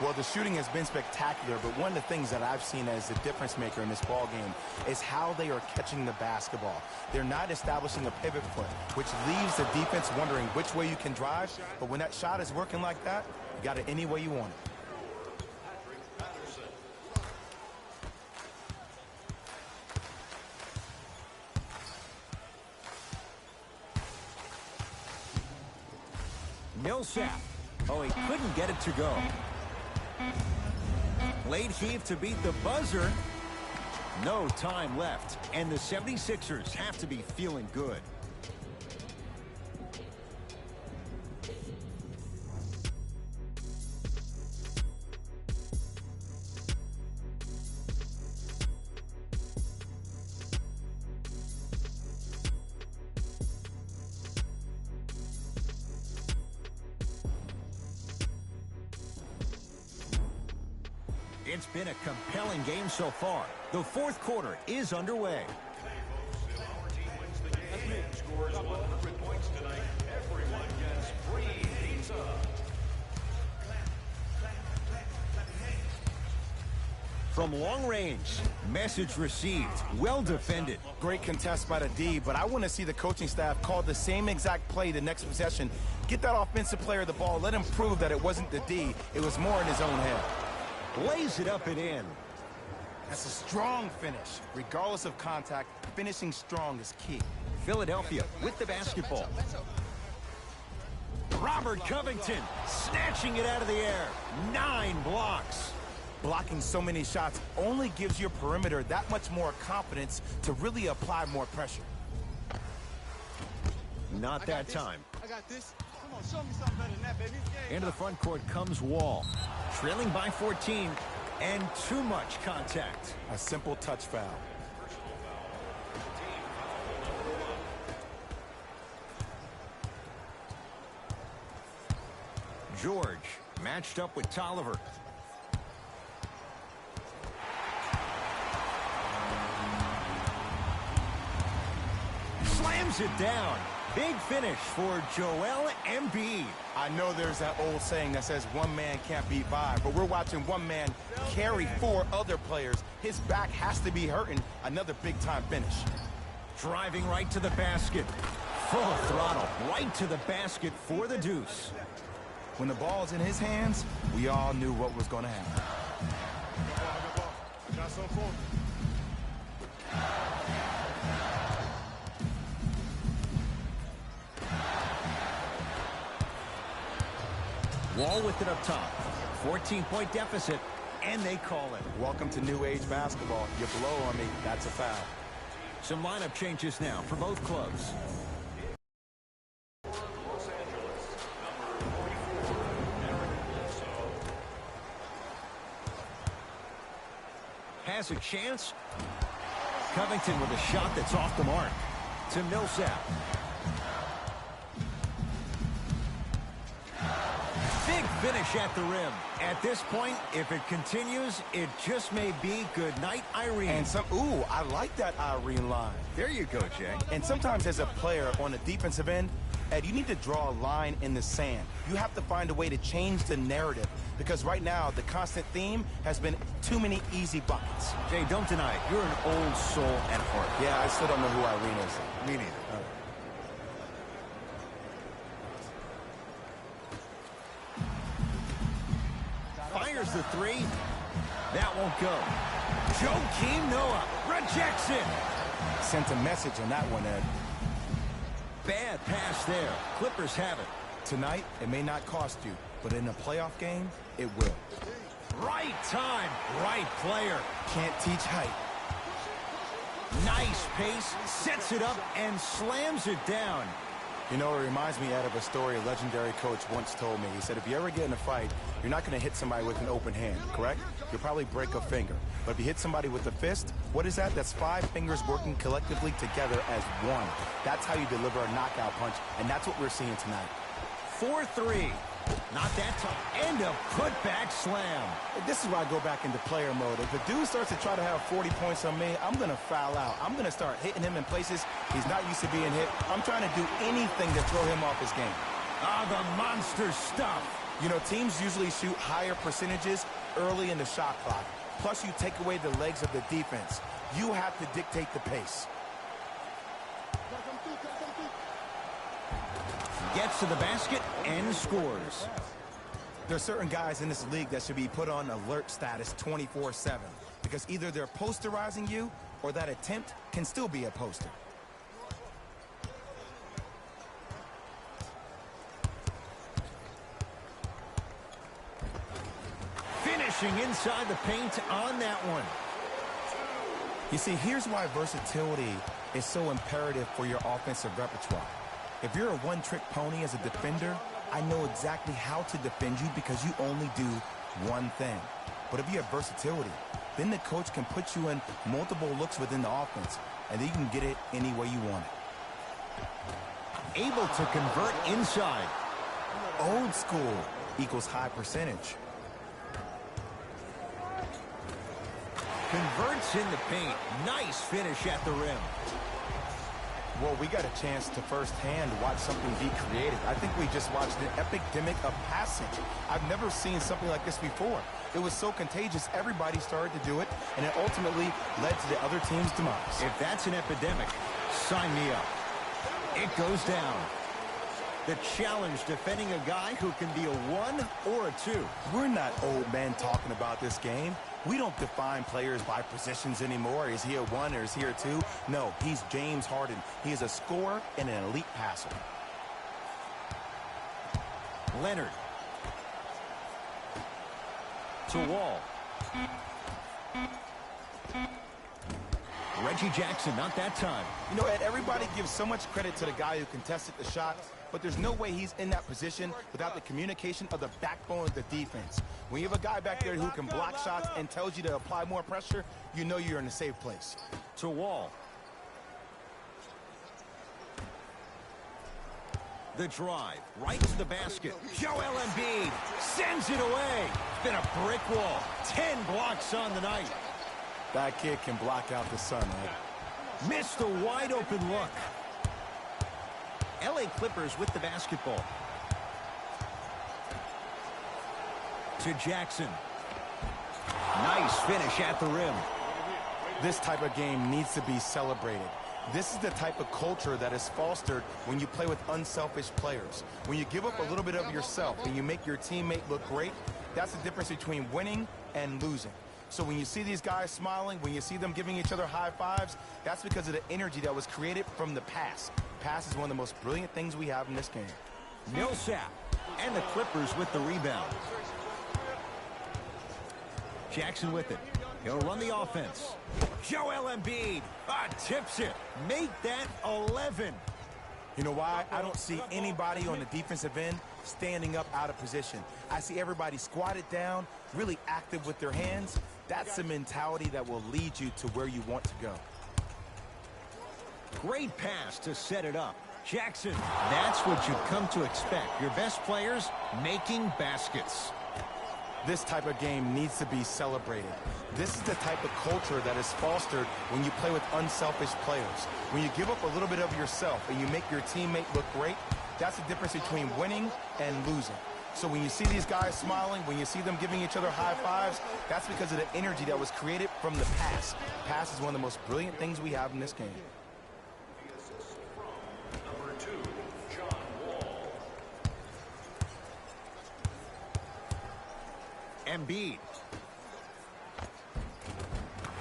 Well, the shooting has been spectacular, but one of the things that I've seen as a difference maker in this ball game is how they are catching the basketball. They're not establishing a pivot foot, which leaves the defense wondering which way you can drive. But when that shot is working like that, you got it any way you want it. Millsap. Oh, he couldn't get it to go. Late heave to beat the buzzer. No time left. And the 76ers have to be feeling good. It's been a compelling game so far. The fourth quarter is underway. Our team wins the game and scores 100 points tonight. Everyone gets free pizza. From long range, message received. Well defended. Great contest by the D, but I want to see the coaching staff call the same exact play the next possession. Get that offensive player the ball. Let him prove that it wasn't the D. It was more in his own head. Lays it up and in. That's a strong finish. Regardless of contact, finishing strong is key. Philadelphia with the basketball. Robert Covington snatching it out of the air. 9 blocks. Blocking so many shots only gives your perimeter that much more confidence to really apply more pressure. Not that time. I got this. Come on, show me something better than that, baby. Into the front court comes Wall. Trailing by 14 and too much contact. A simple touch foul. George matched up with Tolliver. Slams it down. Big finish for Joel Embiid. I know there's that old saying that says one man can't beat five, but we're watching one man carry 4 other players. His back has to be hurting. Another big-time finish. Driving right to the basket. Full throttle right to the basket for the deuce. When the ball's in his hands, we all knew what was going to happen. Got some for me. Wall with it up top. 14-point deficit, and they call it. Welcome to new age basketball. You blow on me, that's a foul. Some lineup changes now for both clubs. Los Angeles, number 44, Eric Bledsoe. Has a chance. Covington with a shot that's off the mark. To Millsap. Big finish at the rim. At this point, if it continues, it just may be good night, Irene. And I like that Irene line. There you go, Jay. And sometimes as a player on the defensive end, Ed, you need to draw a line in the sand. You have to find a way to change the narrative because right now the constant theme has been too many easy buckets. Jay, don't deny it. You're an old soul at heart. Yeah, I still don't know who Irene is. Me neither. Fires the 3. That won't go. Joakim Noah rejects it. Sent a message on that one, Ed. Bad pass there. Clippers have it. Tonight, it may not cost you, but in a playoff game, it will. Right time, right player. Can't teach height. Nice pace, sets it up, and slams it down. You know, it reminds me, Ed, of a story a legendary coach once told me. He said, if you ever get in a fight, you're not going to hit somebody with an open hand, correct? You'll probably break a finger. But if you hit somebody with a fist, what is that? That's 5 fingers working collectively together as one. That's how you deliver a knockout punch, and that's what we're seeing tonight. 4-3. Not that time. And a putback slam. This is why I go back into player mode. If the dude starts to try to have 40 points on me, I'm going to foul out. I'm going to start hitting him in places he's not used to being hit. I'm trying to do anything to throw him off his game. Ah, the monster stuff. You know, teams usually shoot higher percentages early in the shot clock. Plus, you take away the legs of the defense. You have to dictate the pace. Gets to the basket and scores. There are certain guys in this league that should be put on alert status 24/7 because either they're posterizing you or that attempt can still be a poster. Finishing inside the paint on that one. You see, here's why versatility is so imperative for your offensive repertoire. If you're a one-trick pony as a defender, I know exactly how to defend you because you only do one thing. But if you have versatility, then the coach can put you in multiple looks within the offense, and then you can get it any way you want it. Able to convert inside. Old school equals high percentage. Converts in the paint. Nice finish at the rim. Well, we got a chance to firsthand watch something be created. I think we just watched an epidemic of passing. I've never seen something like this before. It was so contagious, everybody started to do it, and it ultimately led to the other team's demise. If that's an epidemic, sign me up. It goes down. The challenge defending a guy who can be a 1 or a 2. We're not old men talking about this game. We don't define players by positions anymore. Is he a 1 or is he a 2? No, he's James Harden. He is a scorer and an elite passer. Leonard. To Wall. Reggie Jackson, not that time. You know, Ed, everybody gives so much credit to the guy who contested the shot, but there's no way he's in that position without the communication of the backbone of the defense. When you have a guy back there who can block shots and tells you to apply more pressure, you know you're in a safe place. To Wall. The drive, right to the basket. Joel Embiid sends it away. It's been a brick wall. 10 blocks on the night. That kid can block out the sun, Ed. Missed a wide open look. LA Clippers with the basketball. To Jackson. Nice finish at the rim. This type of game needs to be celebrated. This is the type of culture that is fostered when you play with unselfish players. When you give up a little bit of yourself and you make your teammate look great, that's the difference between winning and losing. So when you see these guys smiling, when you see them giving each other high fives, that's because of the energy that was created from the pass. Pass is one of the most brilliant things we have in this game. Millsap and the Clippers with the rebound. Jackson with it. He'll run the offense. Joel Embiid tips it. Make that 11. You know why? I don't see anybody on the defensive end standing up out of position. I see everybody squatted down, really active with their hands. That's the mentality that will lead you to where you want to go. Great pass to set it up. Jackson, that's what you've come to expect. Your best players making baskets. This type of game needs to be celebrated. This is the type of culture that is fostered when you play with unselfish players. When you give up a little bit of yourself and you make your teammate look great, that's the difference between winning and losing. So when you see these guys smiling, when you see them giving each other high fives, that's because of the energy that was created from the pass. Pass is one of the most brilliant things we have in this game. Number 2, John Wall. Embiid.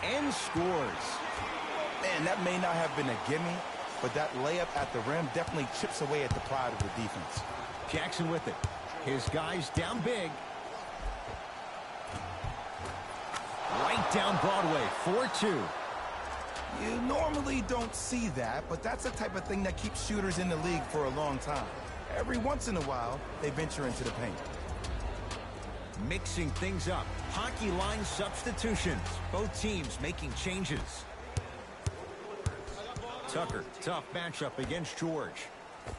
And scores. Man, that may not have been a gimme, but that layup at the rim definitely chips away at the pride of the defense. Jackson with it. His guys down big. Right down Broadway, 4-2. You normally don't see that, but that's the type of thing that keeps shooters in the league for a long time. Every once in a while, they venture into the paint. Mixing things up. Hockey line substitutions. Both teams making changes. Tucker, tough matchup against George.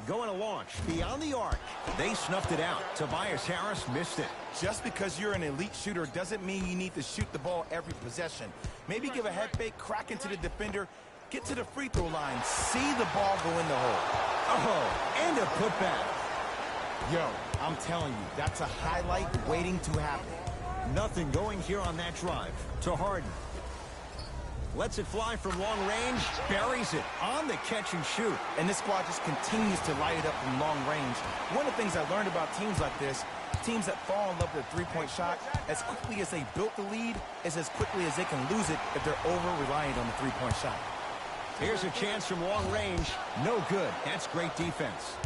Going to launch beyond the arc. They snuffed it out. Tobias Harris missed it. Just because you're an elite shooter doesn't mean you need to shoot the ball every possession. Maybe give a head fake, crack into the defender, get to the free throw line, see the ball go in the hole. Oh, and a putback. Yo, I'm telling you, that's a highlight waiting to happen. Nothing going here on that drive. To Harden. Lets it fly from long range. Buries it on the catch and shoot. And this squad just continues to light it up from long range. One of the things I learned about teams like this, teams that fall in love with a three-point shot, as quickly as they built the lead, is as quickly as they can lose it if they're over-reliant on the three-point shot. Here's a chance from long range. No good. That's great defense.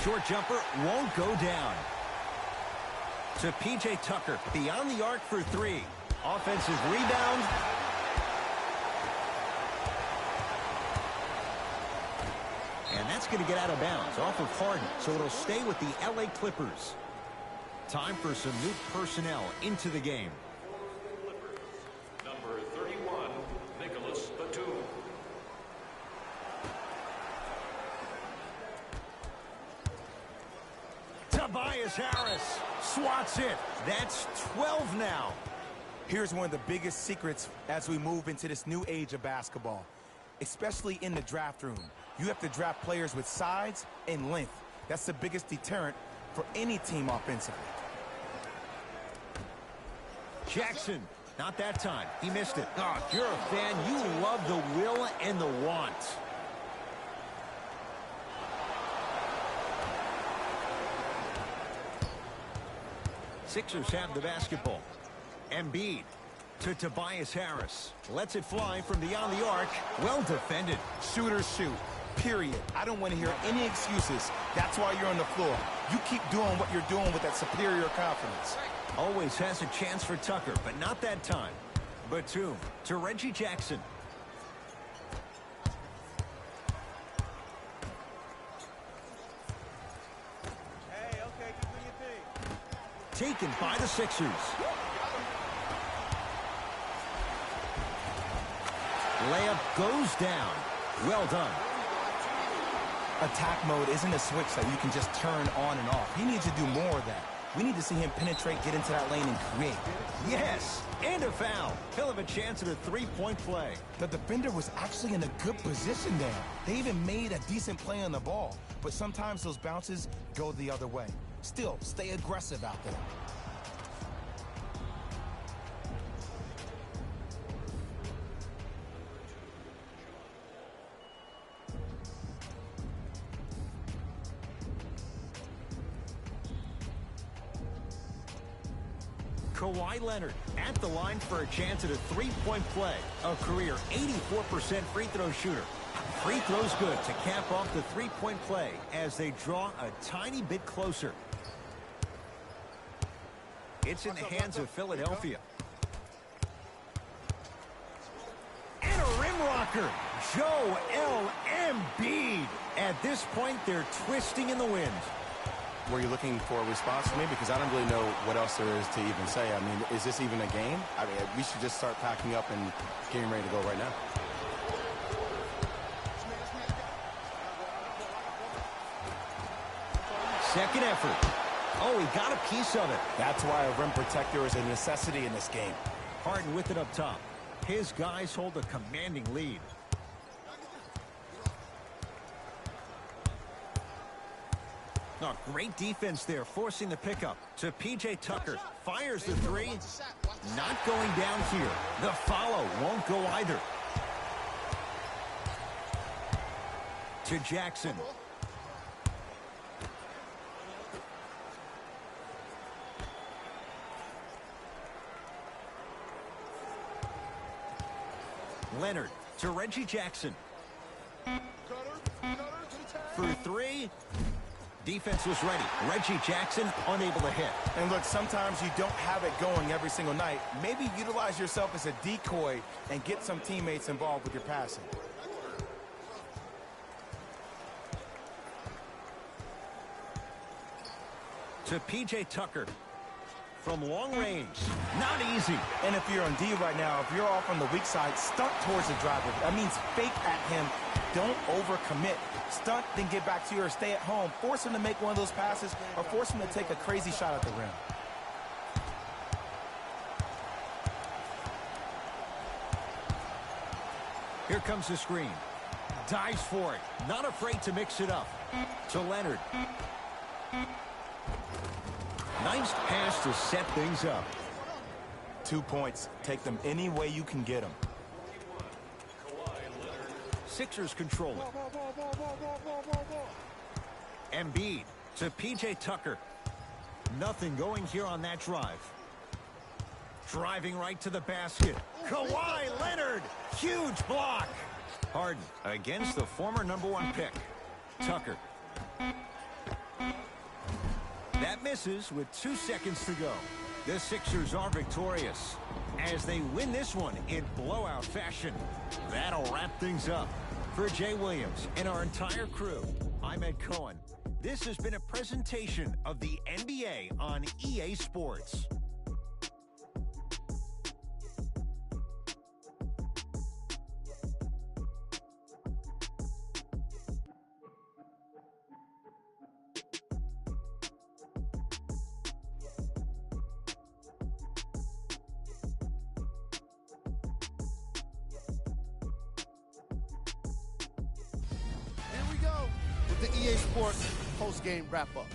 Short jumper won't go down. To P.J. Tucker, beyond the arc for 3. Offensive rebound. And that's going to get out of bounds off of Harden, so it'll stay with the LA Clippers. Time for some new personnel into the game. Number 31, Nicholas Batum. Tobias Harris swats it. That's 12 now. Here's one of the biggest secrets as we move into this new age of basketball, especially in the draft room. You have to draft players with size and length. That's the biggest deterrent for any team offensively. Jackson, not that time. He missed it. Oh, if you're a fan, you love the will and the want. Sixers have the basketball. Embiid to Tobias Harris. Lets it fly from beyond the arc. Well defended. Shooters shoot, period. I don't want to hear any excuses. That's why you're on the floor. You keep doing what you're doing with that superior confidence. Always has a chance for Tucker, but not that time. Batum to Reggie Jackson. Hey, okay, keep doing your thing. Taken by the Sixers. Layup goes down. Well done. Attack mode isn't a switch that you can just turn on and off. He needs to do more of that. We need to see him penetrate, get into that lane, and create. Yes, and a foul. He'll have a chance at a three-point play. The defender was actually in a good position there. They even made a decent play on the ball, but sometimes those bounces go the other way. Still, stay aggressive out there. Kawhi Leonard at the line for a chance at a three-point play. A career 84% free throw shooter. Free throws good to cap off the three-point play as they draw a tiny bit closer. It's in the hands of Philadelphia. And a rim rocker. Joel Embiid. At this point, they're twisting in the wind. Were you looking for a response from me? Because I don't really know what else there is to even say. I mean, is this even a game? I mean, we should just start packing up and getting ready to go right now. Second effort. Oh, he got a piece of it. That's why a rim protector is a necessity in this game. Harden with it up top. His guys hold a commanding lead. Oh, great defense there, forcing the pickup to P.J. Tucker. Fires the three. Not going down here. The follow won't go either. To Jackson. Leonard to Reggie Jackson. For three. Defense was ready. Reggie Jackson unable to hit. And look, sometimes you don't have it going every single night. Maybe utilize yourself as a decoy and get some teammates involved with your passing. To P.J. Tucker. From long range. Not easy. And if you're on D right now, if you're off on the weak side, stunt towards the driver. That means fake at him. Don't overcommit. Stunt, then get back to you or stay at home. Force him to make one of those passes or force him to take a crazy shot at the rim. Here comes the screen. Dives for it. Not afraid to mix it up. To Leonard. Nice pass to set things up. 2 points. Take them any way you can get them. Sixers control it. Embiid to P.J. Tucker. Nothing going here on that drive. Driving right to the basket. Kawhi Leonard. Huge block. Harden against the former #1 pick. Tucker. That misses with 2 seconds to go. The Sixers are victorious as they win this one in blowout fashion. That'll wrap things up. For Jay Williams and our entire crew, I'm Ed Cohen. This has been a presentation of the NBA on EA Sports. with the EA Sports post-game wrap-up.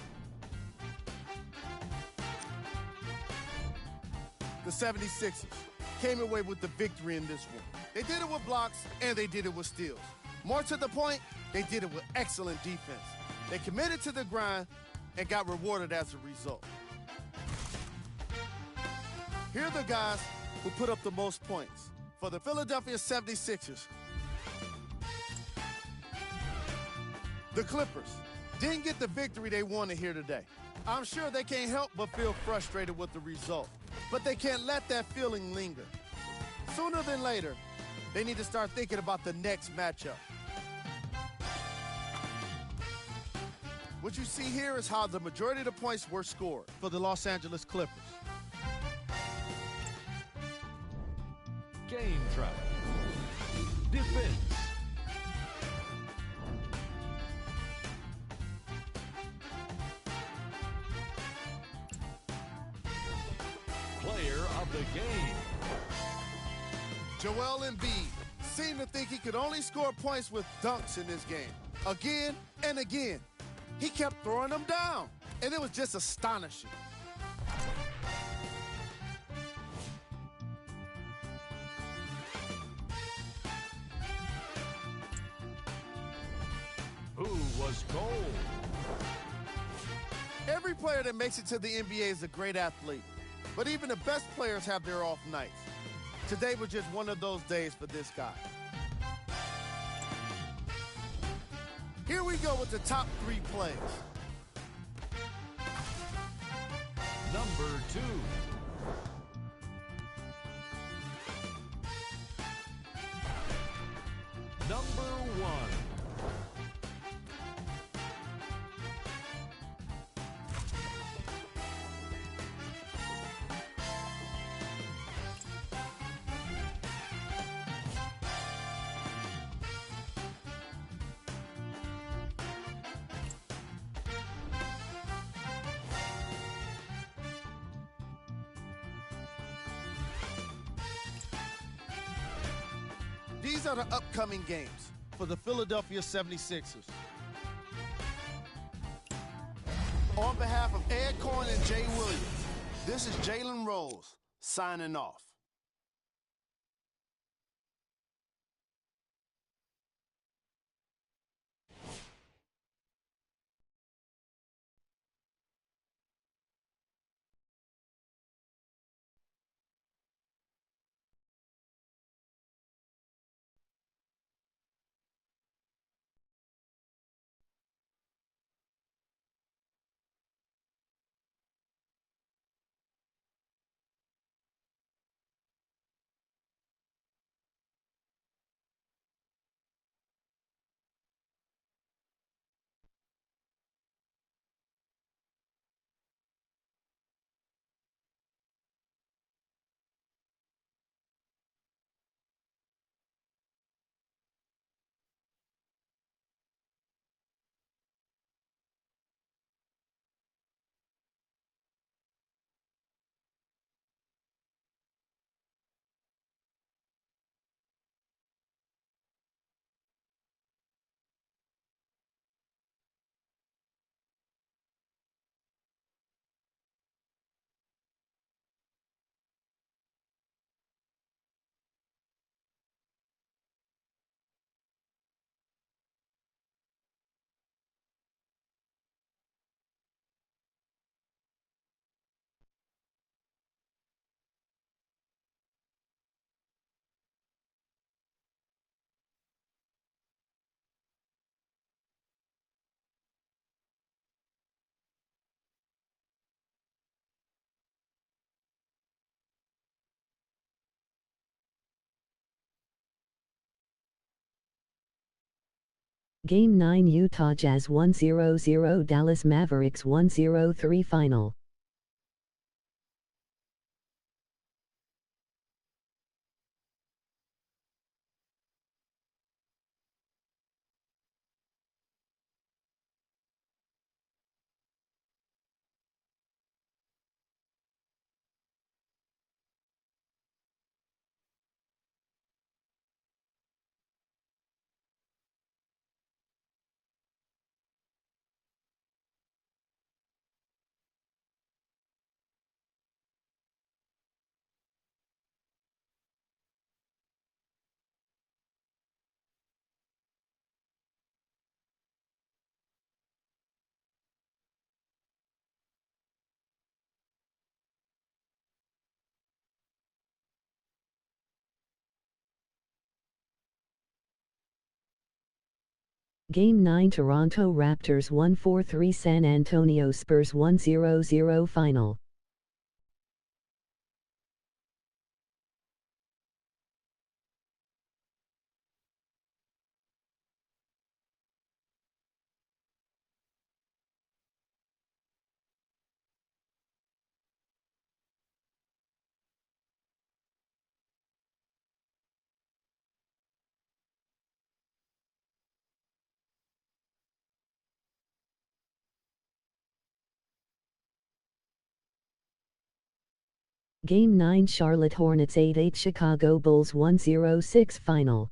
The 76ers came away with the victory in this one. They did it with blocks, and they did it with steals. More to the point, they did it with excellent defense. They committed to the grind and got rewarded as a result. Here are the guys who put up the most points. For the Philadelphia 76ers, the Clippers didn't get the victory they wanted here today. I'm sure they can't help but feel frustrated with the result, but they can't let that feeling linger. Sooner than later, they need to start thinking about the next matchup. What you see here is how the majority of the points were scored for the Los Angeles Clippers. Game track. Defense. Player of the game. Joel Embiid seemed to think he could only score points with dunks in this game. Again and again, he kept throwing them down, and it was just astonishing. Who was cold? Every player that makes it to the NBA is a great athlete, but even the best players have their off nights. Today was just one of those days for this guy. Here we go with the top 3 plays. Number 2. Number 1. These are the upcoming games for the Philadelphia 76ers. On behalf of Ed Cohen and Jay Williams, this is Jalen Rose signing off. Game 9 Utah Jazz 1-0-0 Dallas Mavericks 1-0-3 Final. Game 9 Toronto Raptors 1-4-3 San Antonio Spurs 1-0-0 Final. Game 9 Charlotte Hornets 8-8 Chicago Bulls 1-0-6 Final.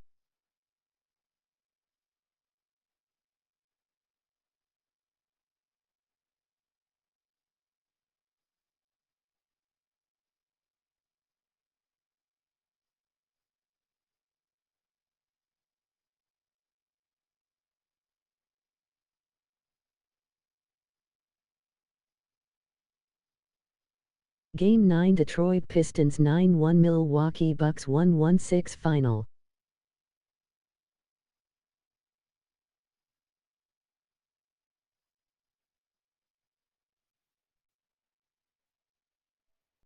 Game 9 Detroit Pistons 9-1 Milwaukee Bucks 1-1-6 Final.